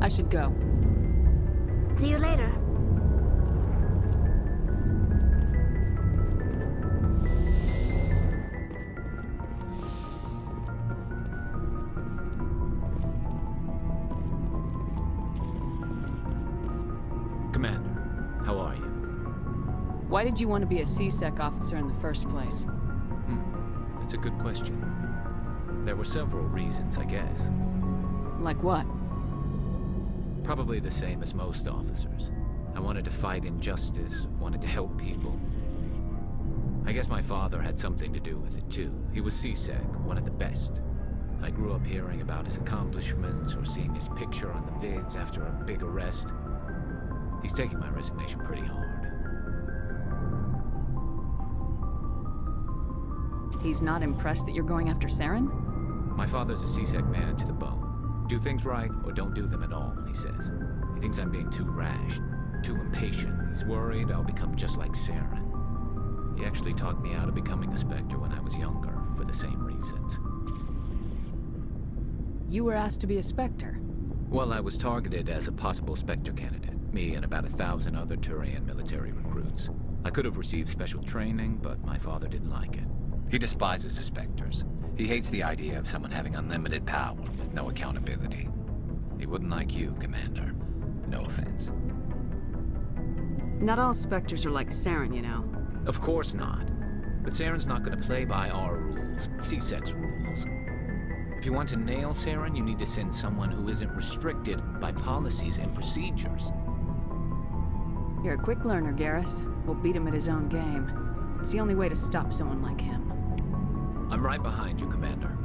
I should go. See you later. Commander, how are you? Why did you want to be a C-Sec officer in the first place? That's a good question. There were several reasons, I guess. Like what? Probably the same as most officers. I wanted to fight injustice, wanted to help people. I guess my father had something to do with it too. He was C-Sec, one of the best. I grew up hearing about his accomplishments or seeing his picture on the vids after a big arrest. He's taking my resignation pretty hard. He's not impressed that you're going after Saren? My father's a C-Sec man to the bone. Do things right or don't do them at all, he says. He thinks I'm being too rash, too impatient. He's worried I'll become just like Saren. He actually talked me out of becoming a Spectre when I was younger, for the same reasons. You were asked to be a Spectre? Well, I was targeted as a possible Spectre candidate. Me and about 1,000 other Turian military recruits. I could have received special training, but my father didn't like it. He despises the Spectres. He hates the idea of someone having unlimited power with no accountability. He wouldn't like you, Commander. No offense. Not all Spectres are like Saren, you know. Of course not. But Saren's not going to play by our rules, C-Sec's rules. If you want to nail Saren, you need to send someone who isn't restricted by policies and procedures. You're a quick learner, Garrus. We'll beat him at his own game. It's the only way to stop someone like him. I'm right behind you, Commander.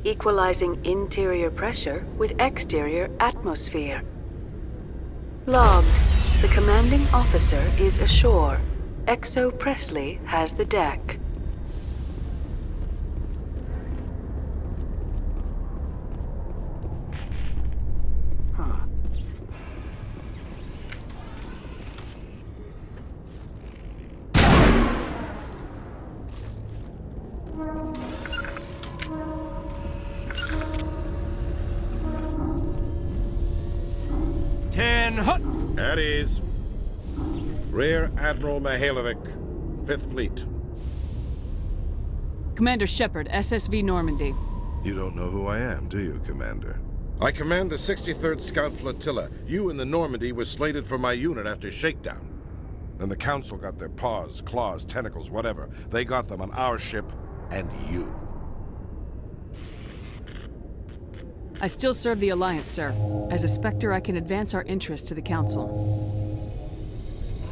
equalizing interior pressure with exterior atmosphere. Logged. The commanding officer is ashore. Exo Presley has the deck. Huh. At ease. Rear Admiral Mihailovic, 5th Fleet. Commander Shepard, SSV Normandy. You don't know who I am, do you, Commander? I command the 63rd Scout Flotilla. You and the Normandy were slated for my unit after shakedown. Then the Council got their paws, claws, tentacles, whatever. They got them on our ship, and you. I still serve the Alliance, sir. As a Spectre, I can advance our interests to the Council.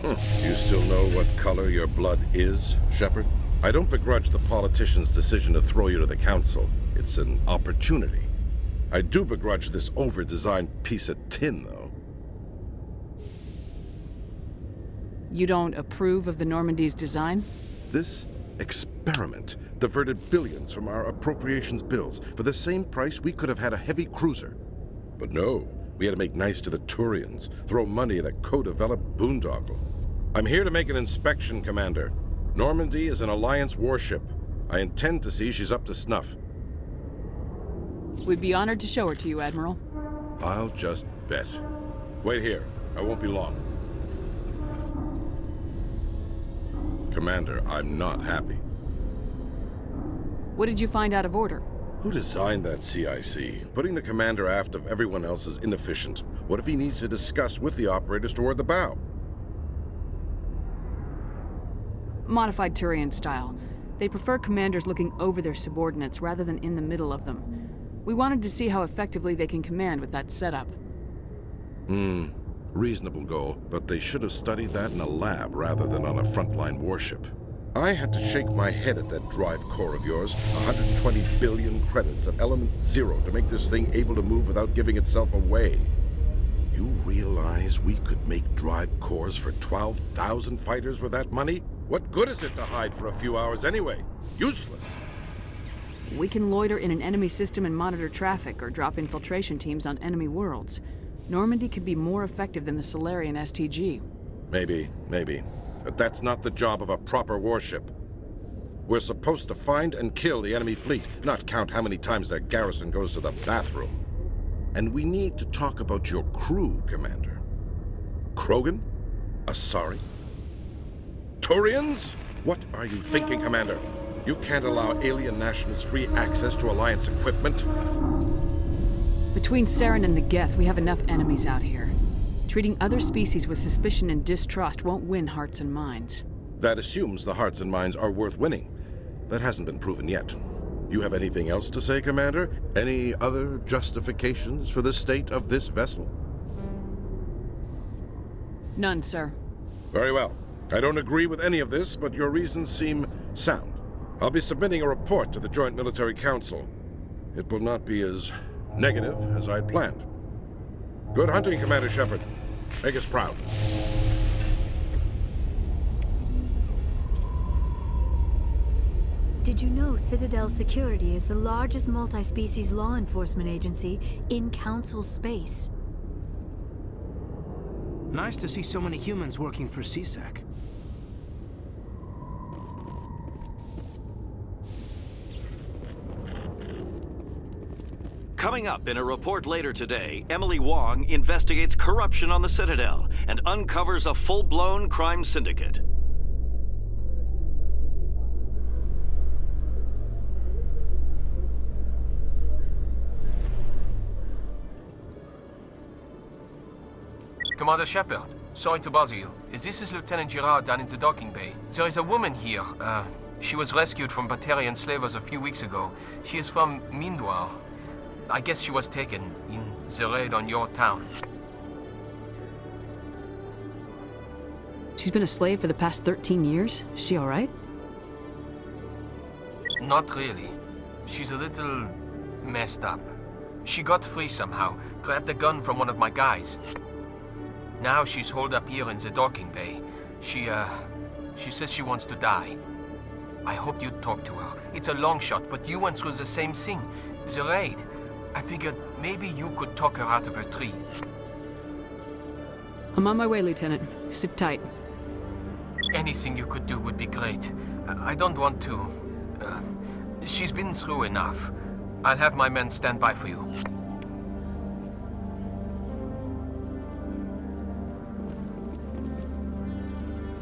You still know what color your blood is, Shepard? I don't begrudge the politician's decision to throw you to the Council. It's an opportunity. I do begrudge this over-designed piece of tin, though. You don't approve of the Normandy's design? This experiment diverted billions from our appropriations bills. For the same price, we could have had a heavy cruiser. But no, we had to make nice to the Turians, throw money at a co-developed boondoggle. I'm here to make an inspection, Commander. Normandy is an Alliance warship. I intend to see she's up to snuff. We'd be honored to show her to you, Admiral. I'll just bet. Wait here. I won't be long. Commander, I'm not happy. What did you find out of order? Who designed that CIC? Putting the commander aft of everyone else is inefficient. What if he needs to discuss with the operators toward the bow? Modified Turian style. They prefer commanders looking over their subordinates rather than in the middle of them. We wanted to see how effectively they can command with that setup. Reasonable goal, but they should have studied that in a lab rather than on a frontline warship. I had to shake my head at that drive core of yours. 120 billion credits at element 0 to make this thing able to move without giving itself away. You realize we could make drive cores for 12,000 fighters with that money? What good is it to hide for a few hours anyway? Useless. We can loiter in an enemy system and monitor traffic or drop infiltration teams on enemy worlds. Normandy could be more effective than the Solarian STG. Maybe. But that's not the job of a proper warship. We're supposed to find and kill the enemy fleet, not count how many times their garrison goes to the bathroom. And we need to talk about your crew, Commander. Krogan? Asari? Turians? What are you thinking, Commander? You can't allow alien nationals free access to Alliance equipment. Between Saren and the Geth, we have enough enemies out here. Treating other species with suspicion and distrust won't win hearts and minds. That assumes the hearts and minds are worth winning. That hasn't been proven yet. You have anything else to say, Commander? Any other justifications for the state of this vessel? None, sir. Very well. I don't agree with any of this, but your reasons seem sound. I'll be submitting a report to the Joint Military Council. It will not be as negative as I'd planned. Good hunting, Commander Shepard. Make us proud. Did you know Citadel Security is the largest multi-species law enforcement agency in Council space? Nice to see so many humans working for CSEC. Coming up in a report later today, Emily Wong investigates corruption on the Citadel and uncovers a full-blown crime syndicate. Commander Shepard, sorry to bother you. This is Lieutenant Girard down in the docking bay. There is a woman here. She was rescued from Batarian slavers a few weeks ago. She is from Mindwar. I guess she was taken in the raid on your town. She's been a slave for the past 13 years? Is she all right? Not really. She's a little messed up. She got free somehow, grabbed a gun from one of my guys. Now she's holed up here in the docking bay. She says she wants to die. I hoped you'd talk to her. It's a long shot, but you went through the same thing. The raid. I figured maybe you could talk her out of her tree. I'm on my way, Lieutenant. Sit tight. Anything you could do would be great. I don't want to... she's been through enough. I'll have my men stand by for you.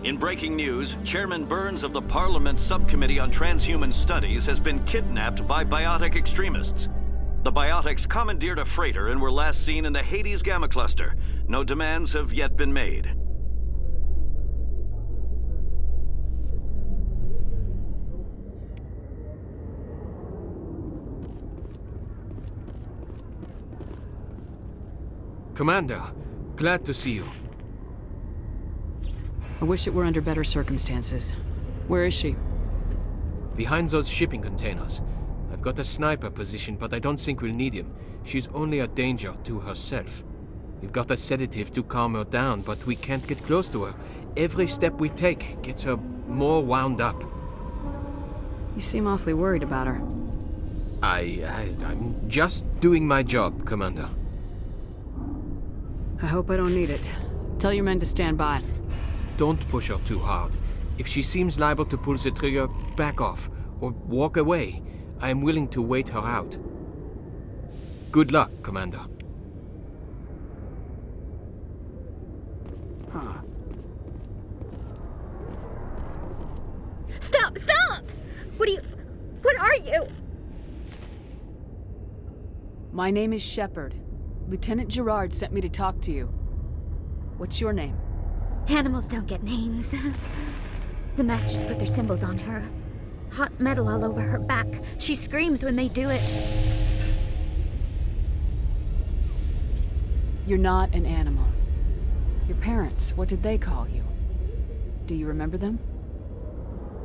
In breaking news, Chairman Burns of the Parliament Subcommittee on Transhuman Studies has been kidnapped by biotic extremists. The biotics commandeered a freighter and were last seen in the Hades Gamma Cluster. No demands have yet been made. Commander, glad to see you. I wish it were under better circumstances. Where is she? Behind those shipping containers. I've got a sniper position, but I don't think we'll need him. She's only a danger to herself. We've got a sedative to calm her down, but we can't get close to her. Every step we take gets her more wound up. You seem awfully worried about her. I'm just doing my job, Commander. I hope I don't need it. Tell your men to stand by. Don't push her too hard. If she seems liable to pull the trigger, back off, or walk away. I am willing to wait her out. Good luck, Commander. Huh. Stop! Stop! What are you? My name is Shepard. Lieutenant Gerard sent me to talk to you. What's your name? Animals don't get names. The Masters put their symbols on her. Hot metal all over her back. She screams when they do it. You're not an animal. Your parents, what did they call you? Do you remember them?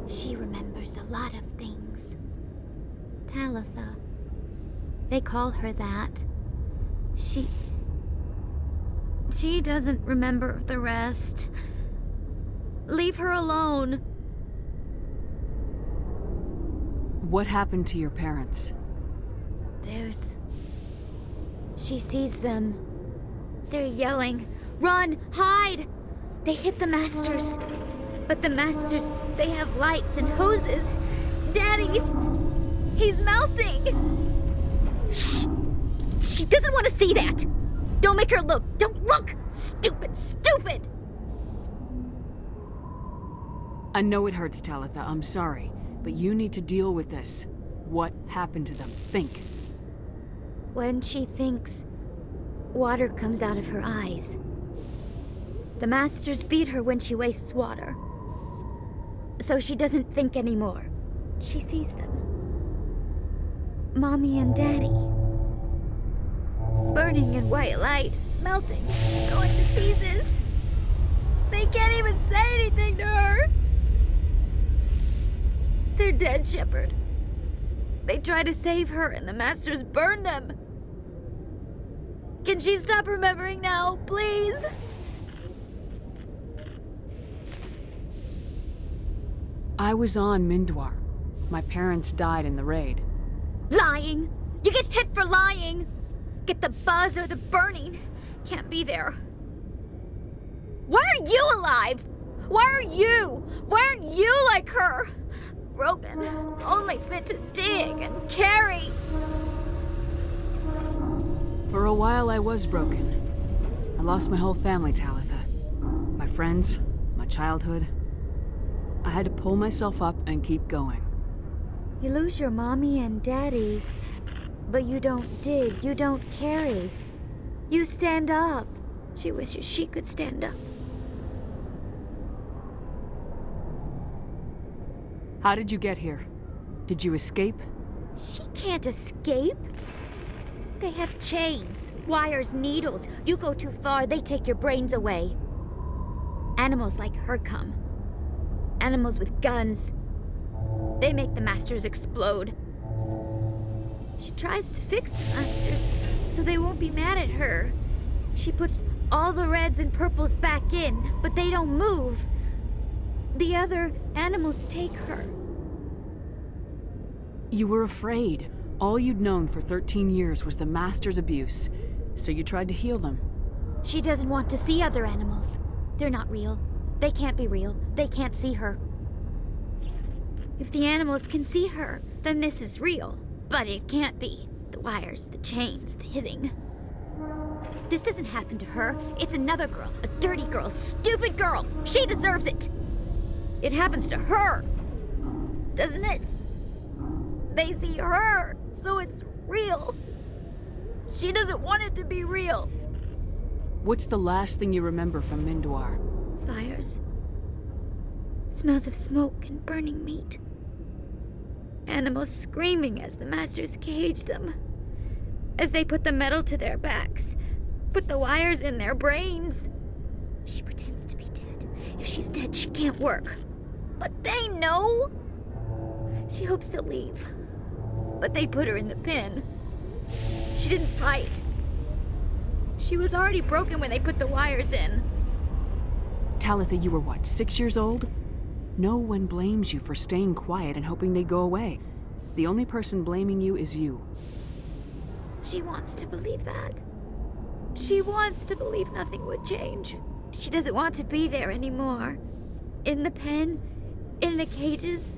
She remembers a lot of things. Talitha. They call her that. She doesn't remember the rest. Leave her alone. What happened to your parents? She sees them. They're yelling, "Run! Hide!" They hit the Masters. But the Masters, they have lights and hoses. He's melting! Shh! She doesn't want to see that! Don't make her look! Don't look! Stupid! Stupid! I know it hurts, Talitha. I'm sorry. But you need to deal with this. What happened to them? Think. When she thinks, water comes out of her eyes. The Masters beat her when she wastes water. So she doesn't think anymore. She sees them. Mommy and Daddy. Burning in white light, melting, going to pieces. They can't even say anything to her. They're dead, Shepard. They try to save her and the Masters burn them. Can she stop remembering now, please? I was on Mindwar. My parents died in the raid. Lying! You get hit for lying! Get the buzz or the burning. Can't be there. Why are you alive? Why aren't you like her? Broken, only fit to dig and carry. For a while I was broken. I lost my whole family, Talitha. My friends, my childhood. I had to pull myself up and keep going. You lose your mommy and daddy, but you don't dig, you don't carry. You stand up. She wishes she could stand up. How did you get here? Did you escape? She can't escape. They have chains, wires, needles. You go too far, they take your brains away. Animals like her come. Animals with guns. They make the Masters explode. She tries to fix the Masters so they won't be mad at her. She puts all the reds and purples back in, but they don't move. The other animals take her. You were afraid. All you'd known for 13 years was the Master's abuse, so you tried to heal them. She doesn't want to see other animals. They're not real. They can't be real. They can't see her. If the animals can see her, then this is real. But it can't be. The wires, the chains, the hitting. This doesn't happen to her. It's another girl. A dirty girl. Stupid girl. She deserves it. It happens to her. Doesn't it? They see her, so it's real. She doesn't want it to be real. What's the last thing you remember from Mindoir? Fires. Smells of smoke and burning meat. Animals screaming as the Masters cage them. As they put the metal to their backs. Put the wires in their brains. She pretends to be dead. If she's dead, she can't work. But they know. She hopes they'll leave. But they put her in the pen. She didn't fight. She was already broken when they put the wires in. Talitha, you were what, 6 years old? No one blames you for staying quiet and hoping they go away. The only person blaming you is you. She wants to believe that. She wants to believe nothing would change. She doesn't want to be there anymore. In the pen, in the cages,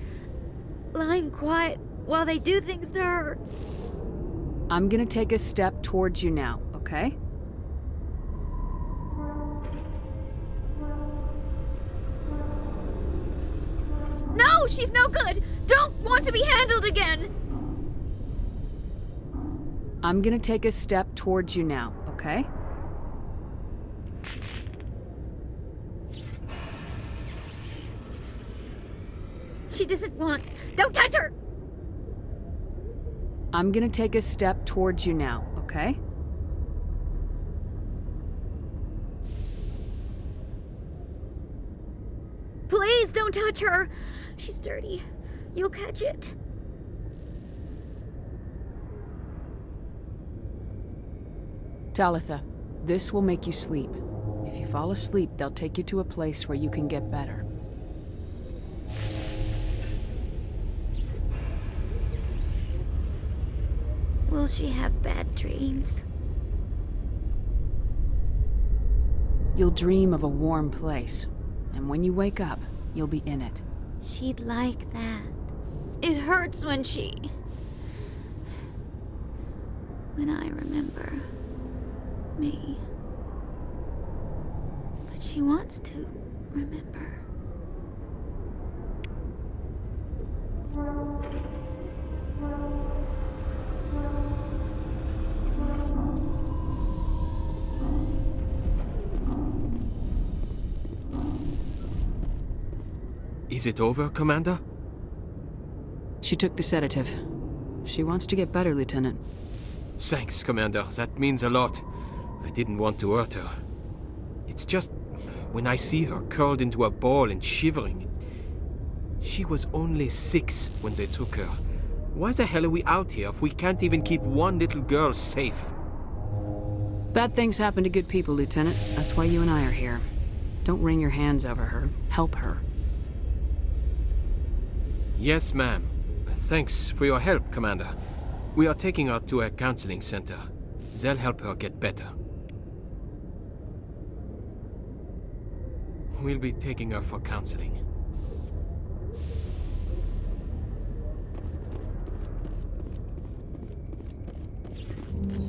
lying quiet while they do things to her. I'm gonna take a step towards you now, okay? No, she's no good! Don't want to be handled again! I'm gonna take a step towards you now, okay? She doesn't want... Don't touch her! I'm gonna take a step towards you now, okay? Please don't touch her! She's dirty. You'll catch it. Talitha, this will make you sleep. If you fall asleep, they'll take you to a place where you can get better. Will she have bad dreams? You'll dream of a warm place, and when you wake up, you'll be in it. She'd like that. It hurts when I remember me. But she wants to remember. Is it over, Commander? She took the sedative. She wants to get better, Lieutenant. Thanks, Commander. That means a lot. I didn't want to hurt her. It's just... when I see her curled into a ball and shivering... She was only 6 when they took her. Why the hell are we out here if we can't even keep one little girl safe? Bad things happen to good people, Lieutenant. That's why you and I are here. Don't wring your hands over her. Help her. Yes, ma'am. Thanks for your help, Commander. We are taking her to a counseling center. They'll help her get better. We'll be taking her for counseling.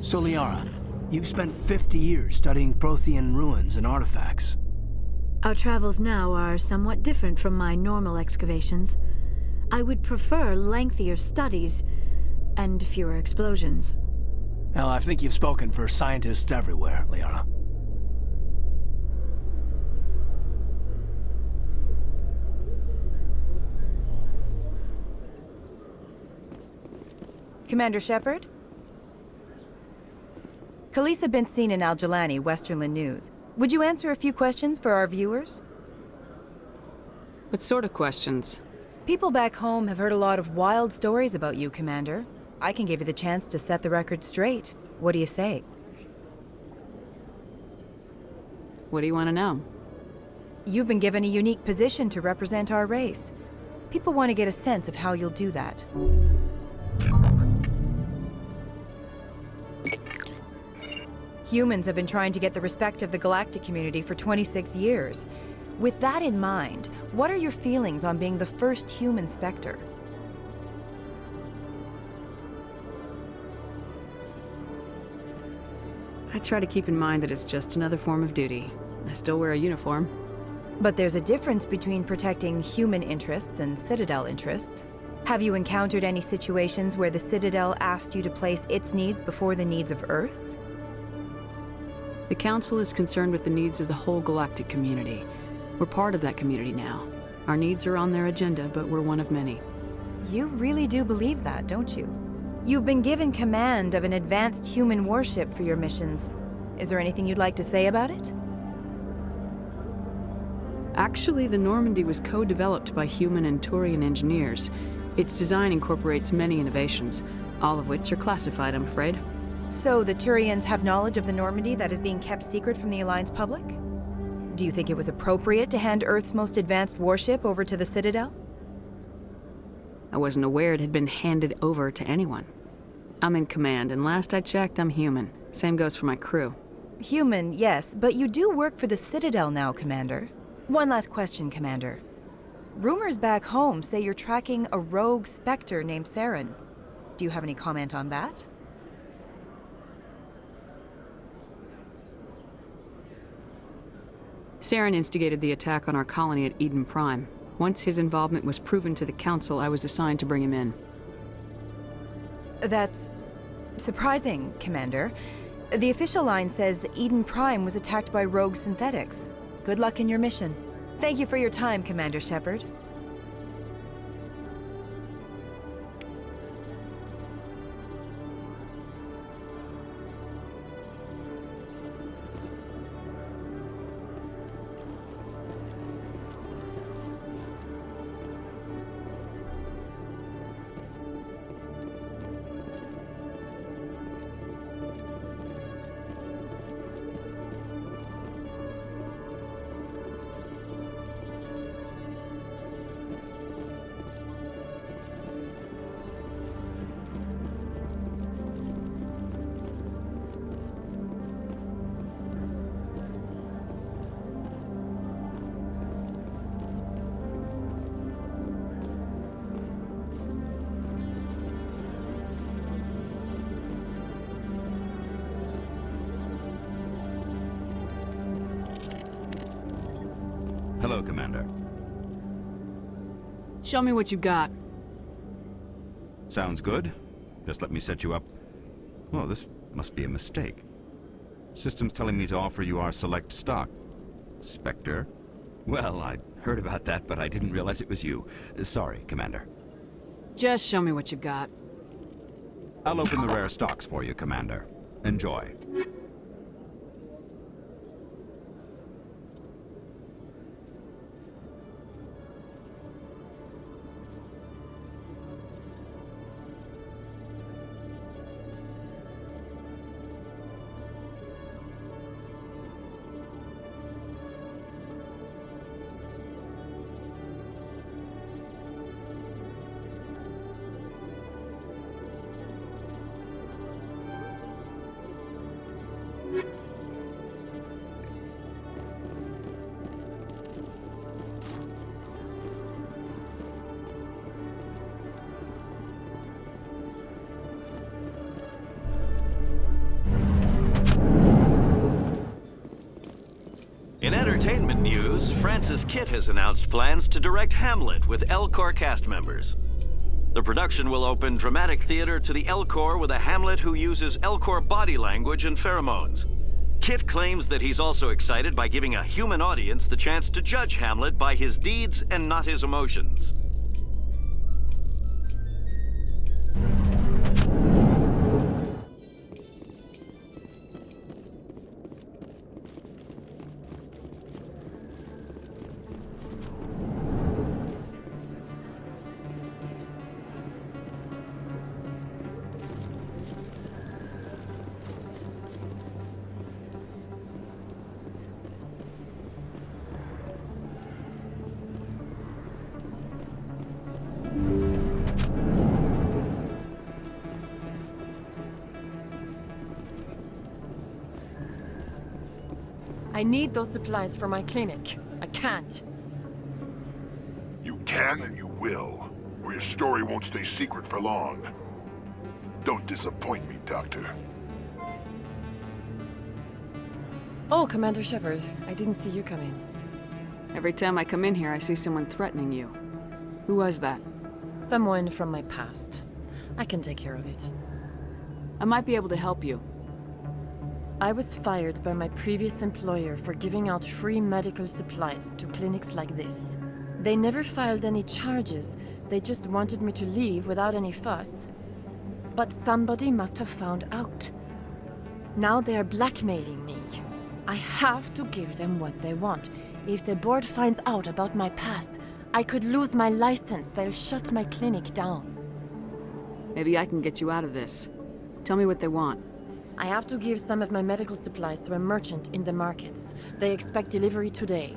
So, Liara, you've spent 50 years studying Prothean ruins and artifacts. Our travels now are somewhat different from my normal excavations. I would prefer lengthier studies and fewer explosions. Well, I think you've spoken for scientists everywhere, Liara. Commander Shepard? Khalisah bint Sinan al-Jilani, Westerland News. Would you answer a few questions for our viewers? What sort of questions? People back home have heard a lot of wild stories about you, Commander. I can give you the chance to set the record straight. What do you say? What do you want to know? You've been given a unique position to represent our race. People want to get a sense of how you'll do that. Humans have been trying to get the respect of the galactic community for 26 years. With that in mind, what are your feelings on being the first human Spectre? I try to keep in mind that it's just another form of duty. I still wear a uniform. But there's a difference between protecting human interests and Citadel interests. Have you encountered any situations where the Citadel asked you to place its needs before the needs of Earth? The Council is concerned with the needs of the whole galactic community. We're part of that community now. Our needs are on their agenda, but we're one of many. You really do believe that, don't you? You've been given command of an advanced human warship for your missions. Is there anything you'd like to say about it? Actually, the Normandy was co-developed by human and Turian engineers. Its design incorporates many innovations, all of which are classified, I'm afraid. So the Turians have knowledge of the Normandy that is being kept secret from the Alliance public? Do you think it was appropriate to hand Earth's most advanced warship over to the Citadel? I wasn't aware it had been handed over to anyone. I'm in command, and last I checked, I'm human. Same goes for my crew. Human, yes, but you do work for the Citadel now, Commander. One last question, Commander. Rumors back home say you're tracking a rogue Spectre named Saren. Do you have any comment on that? Saren instigated the attack on our colony at Eden Prime. Once his involvement was proven to the Council, I was assigned to bring him in. That's surprising, Commander. The official line says Eden Prime was attacked by rogue synthetics. Good luck in your mission. Thank you for your time, Commander Shepard. Hello, Commander. Show me what you got. Sounds good. Just let me set you up. Oh, this must be a mistake. System's telling me to offer you our select stock. Spectre? Well, I'd heard about that, but I didn't realize it was you. Sorry, Commander. Just show me what you got. I'll open the rare stocks for you, Commander. Enjoy. In entertainment news, Francis Kitt has announced plans to direct Hamlet with Elcor cast members. The production will open dramatic theater to the Elcor with a Hamlet who uses Elcor body language and pheromones. Kitt claims that he's also excited by giving a human audience the chance to judge Hamlet by his deeds and not his emotions. I need those supplies for my clinic. I can't. You can and you will, or your story won't stay secret for long. Don't disappoint me, Doctor. Oh, Commander Shepard, I didn't see you come in. Every time I come in here, I see someone threatening you. Who was that? Someone from my past. I can take care of it. I might be able to help you. I was fired by my previous employer for giving out free medical supplies to clinics like this. They never filed any charges. They just wanted me to leave without any fuss. But somebody must have found out. Now they are blackmailing me. I have to give them what they want. If the board finds out about my past, I could lose my license. They'll shut my clinic down. Maybe I can get you out of this. Tell me what they want. I have to give some of my medical supplies to a merchant in the markets. They expect delivery today.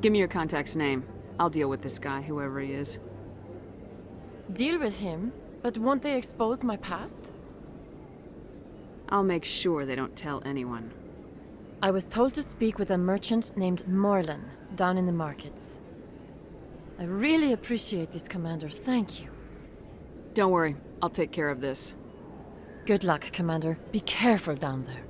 Give me your contact's name. I'll deal with this guy, whoever he is. Deal with him? But won't they expose my past? I'll make sure they don't tell anyone. I was told to speak with a merchant named Morlan, down in the markets. I really appreciate this, Commander. Thank you. Don't worry. I'll take care of this. Good luck, Commander. Be careful down there.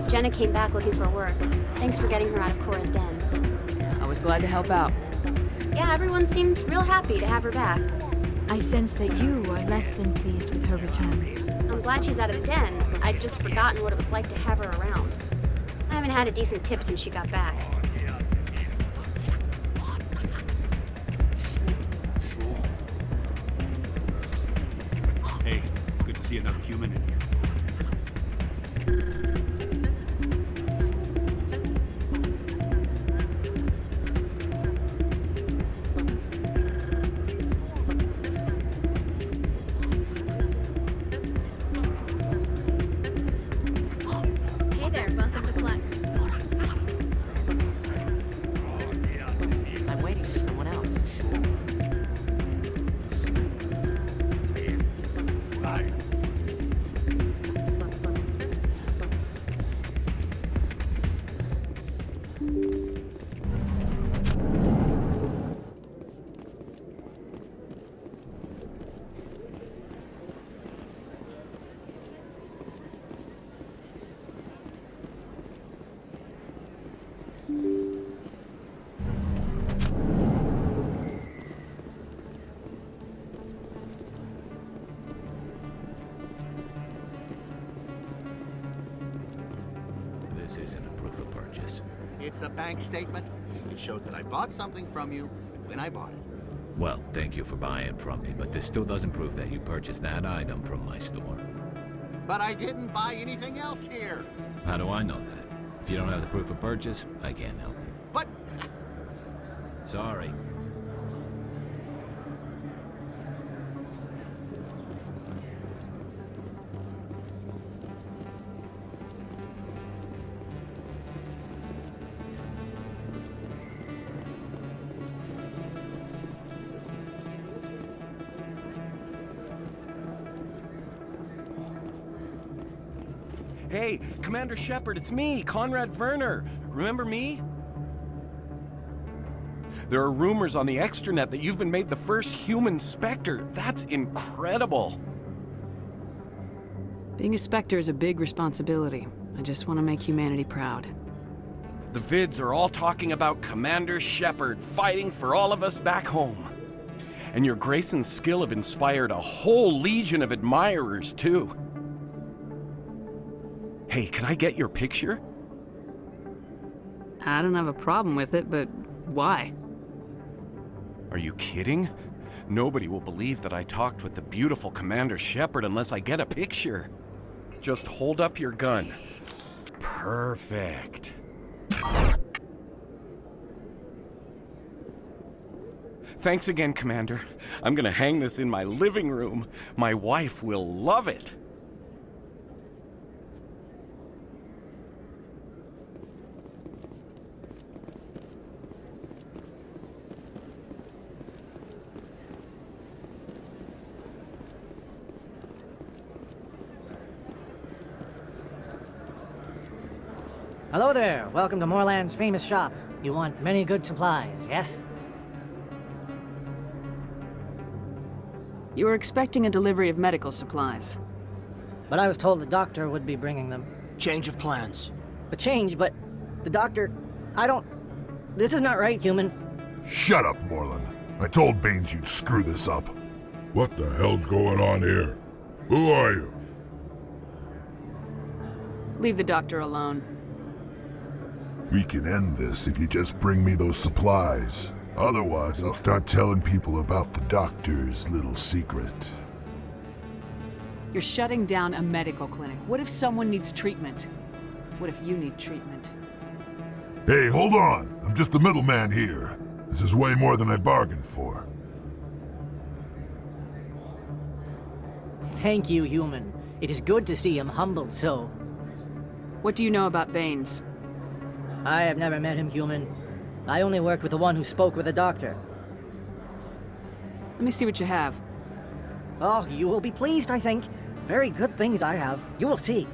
Jenna came back looking for work. Thanks for getting her out of Cora's den. I was glad to help out. Yeah, everyone seemed real happy to have her back. I sense that you are less than pleased with her return. I'm glad she's out of the den. I'd just forgotten what it was like to have her around. I haven't had a decent tip since she got back. Hey, good to see another human in here. This isn't a proof of purchase. It's a bank statement. It shows that I bought something from you when I bought it. Well, thank you for buying from me, but this still doesn't prove that you purchased that item from my store. But I didn't buy anything else here. How do I know that? If you don't have the proof of purchase, I can't help you. But... Sorry. Hey, Commander Shepard, it's me, Conrad Werner. Remember me? There are rumors on the extranet that you've been made the first human Spectre. That's incredible. Being a Spectre is a big responsibility. I just want to make humanity proud. The vids are all talking about Commander Shepard fighting for all of us back home. And your grace and skill have inspired a whole legion of admirers, too. Hey, can I get your picture? I don't have a problem with it, but why? Are you kidding? Nobody will believe that I talked with the beautiful Commander Shepard unless I get a picture. Just hold up your gun. Perfect. Thanks again, Commander. I'm gonna hang this in my living room. My wife will love it. Hello there. Welcome to Moorland's famous shop. You want many good supplies, yes? You were expecting a delivery of medical supplies. But I was told the doctor would be bringing them. Change of plans. A change, but the doctor... This is not right, human. Shut up, Moorland. I told Baines you'd screw this up. What the hell's going on here? Who are you? Leave the doctor alone. We can end this if you just bring me those supplies. Otherwise, I'll start telling people about the doctor's little secret. You're shutting down a medical clinic. What if someone needs treatment? What if you need treatment? Hey, hold on! I'm just the middleman here. This is way more than I bargained for. Thank you, human. It is good to see him humbled so. What do you know about Baines? I have never met him, human. I only worked with the one who spoke with the doctor. Let me see what you have. Oh, you will be pleased, I think. Very good things I have. You will see.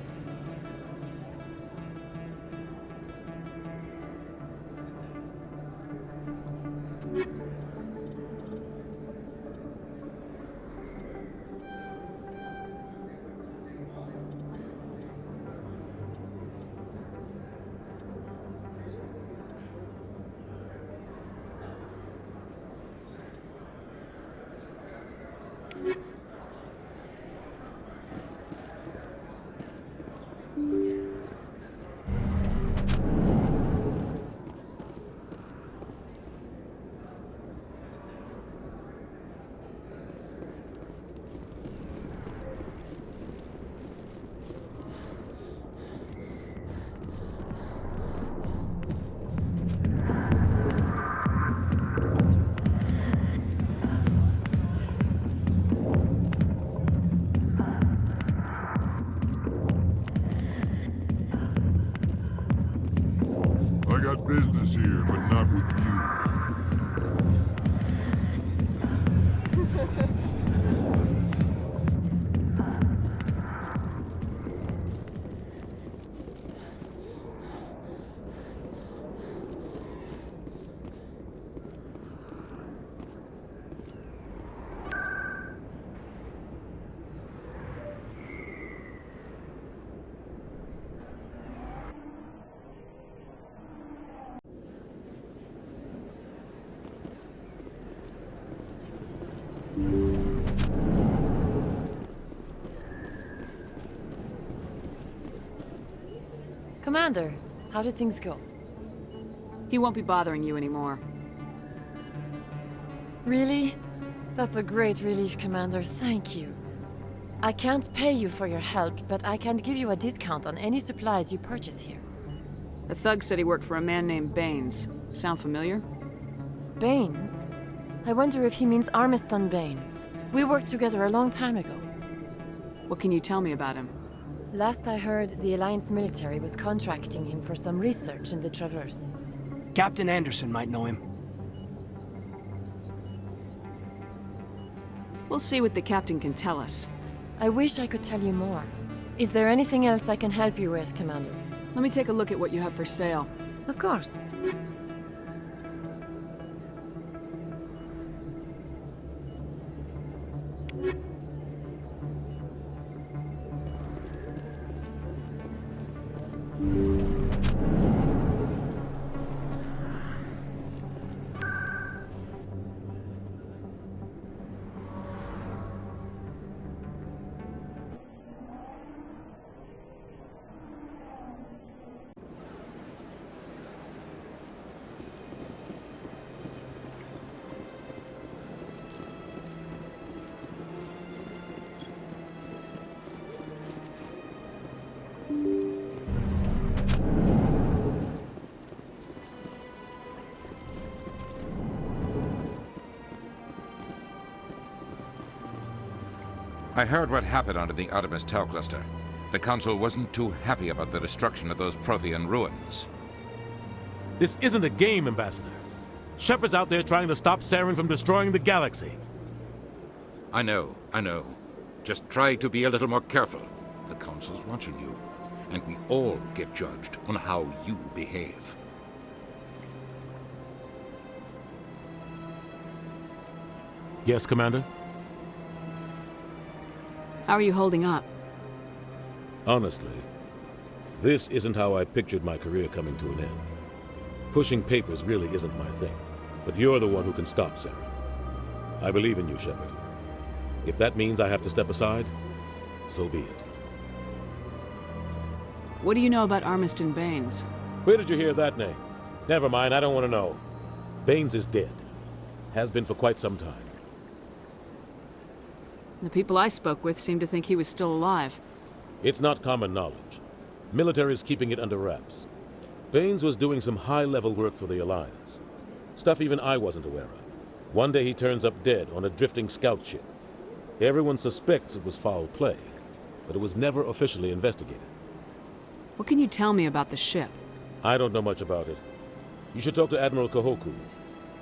Business here, but not with you. Commander, how did things go? He won't be bothering you anymore. Really? That's a great relief, Commander. Thank you. I can't pay you for your help, but I can give you a discount on any supplies you purchase here. The thug said he worked for a man named Baines. Sound familiar? Baines? I wonder if he means Armiston Baines. We worked together a long time ago. What can you tell me about him? Last I heard, the Alliance military was contracting him for some research in the Traverse. Captain Anderson might know him. We'll see what the captain can tell us. I wish I could tell you more. Is there anything else I can help you with, Commander? Let me take a look at what you have for sale. Of course. I heard what happened under the Artemis Tau cluster. The Council wasn't too happy about the destruction of those Prothean ruins. This isn't a game, Ambassador. Shepard's out there trying to stop Saren from destroying the galaxy. I know. Just try to be a little more careful. The Council's watching you, and we all get judged on how you behave. Yes, Commander? How are you holding up? Honestly, this isn't how I pictured my career coming to an end. Pushing papers really isn't my thing, but you're the one who can stop Saren. I believe in you, Shepard. If that means I have to step aside, so be it. What do you know about Armiston Baines? Where did you hear that name? Never mind, I don't want to know. Baines is dead. Has been for quite some time. The people I spoke with seemed to think he was still alive. It's not common knowledge. Military's keeping it under wraps. Baines was doing some high-level work for the Alliance. Stuff even I wasn't aware of. One day he turns up dead on a drifting scout ship. Everyone suspects it was foul play, but it was never officially investigated. What can you tell me about the ship? I don't know much about it. You should talk to Admiral Kahoku.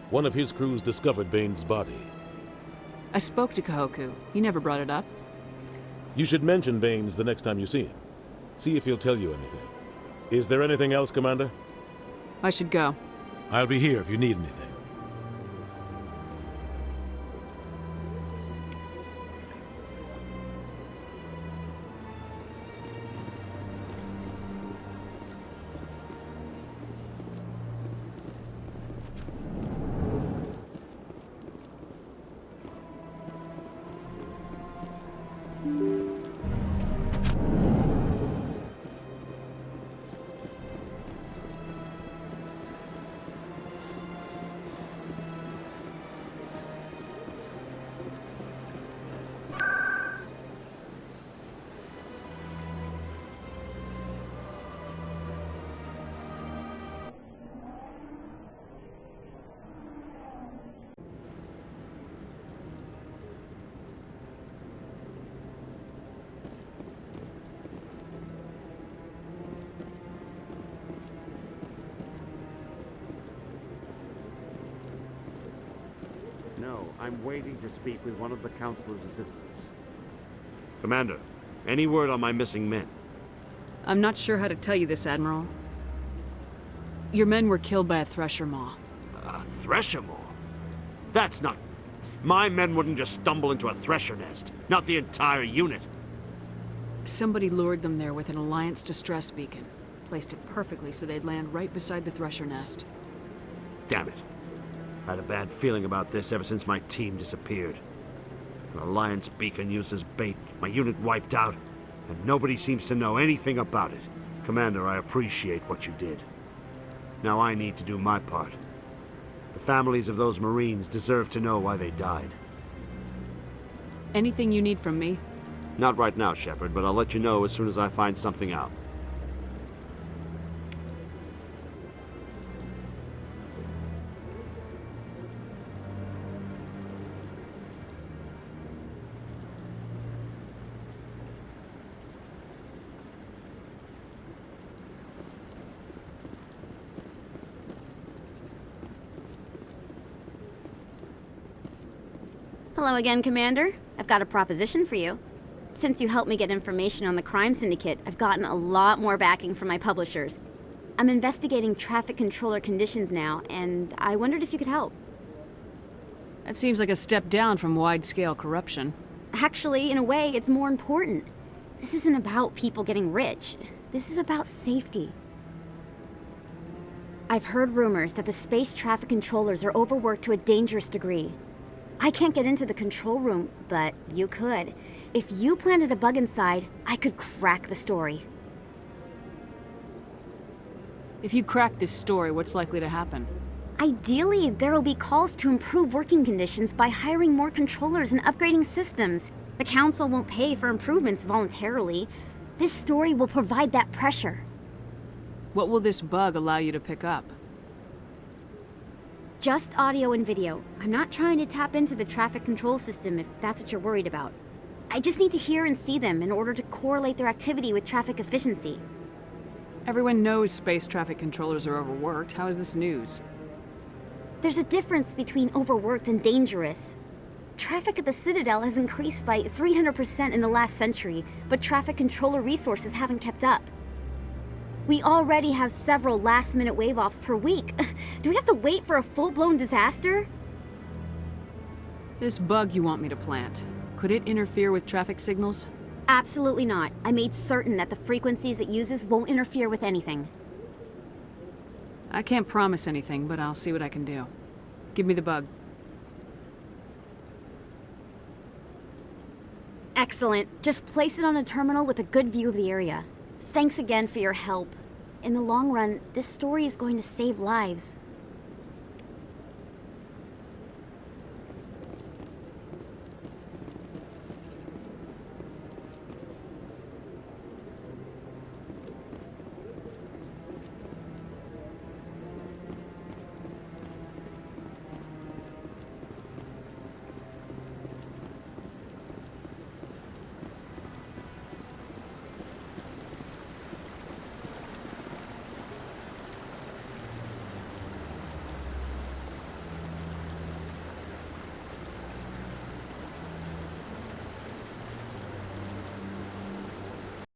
One of his crews discovered Baines' body. I spoke to Kahoku. He never brought it up. You should mention Baines the next time you see him. See if he'll tell you anything. Is there anything else, Commander? I should go. I'll be here if you need anything. No, I'm waiting to speak with one of the Councilor's assistants. Commander, any word on my missing men? I'm not sure how to tell you this, Admiral. Your men were killed by a Thresher Maw. A Thresher Maw? That's not... My men wouldn't just stumble into a Thresher nest. Not the entire unit. Somebody lured them there with an Alliance distress beacon. Placed it perfectly so they'd land right beside the Thresher nest. Damn it. I had a bad feeling about this ever since my team disappeared. An Alliance beacon used as bait, my unit wiped out, and nobody seems to know anything about it. Commander, I appreciate what you did. Now I need to do my part. The families of those Marines deserve to know why they died. Anything you need from me? Not right now, Shepard, but I'll let you know as soon as I find something out. Hello again, Commander. I've got a proposition for you. Since you helped me get information on the crime syndicate, I've gotten a lot more backing from my publishers. I'm investigating traffic controller conditions now, and I wondered if you could help. That seems like a step down from wide-scale corruption. Actually, in a way, it's more important. This isn't about people getting rich. This is about safety. I've heard rumors that the space traffic controllers are overworked to a dangerous degree. I can't get into the control room, but you could. If you planted a bug inside, I could crack the story. If you crack this story, what's likely to happen? Ideally, there will be calls to improve working conditions by hiring more controllers and upgrading systems. The Council won't pay for improvements voluntarily. This story will provide that pressure. What will this bug allow you to pick up? Just audio and video. I'm not trying to tap into the traffic control system if that's what you're worried about. I just need to hear and see them in order to correlate their activity with traffic efficiency. Everyone knows space traffic controllers are overworked. How is this news? There's a difference between overworked and dangerous. Traffic at the Citadel has increased by 300% in the last century, but traffic controller resources haven't kept up. We already have several last-minute wave-offs per week. Do we have to wait for a full-blown disaster? This bug you want me to plant, could it interfere with traffic signals? Absolutely not. I made certain that the frequencies it uses won't interfere with anything. I can't promise anything, but I'll see what I can do. Give me the bug. Excellent. Just place it on a terminal with a good view of the area. Thanks again for your help. In the long run, this story is going to save lives.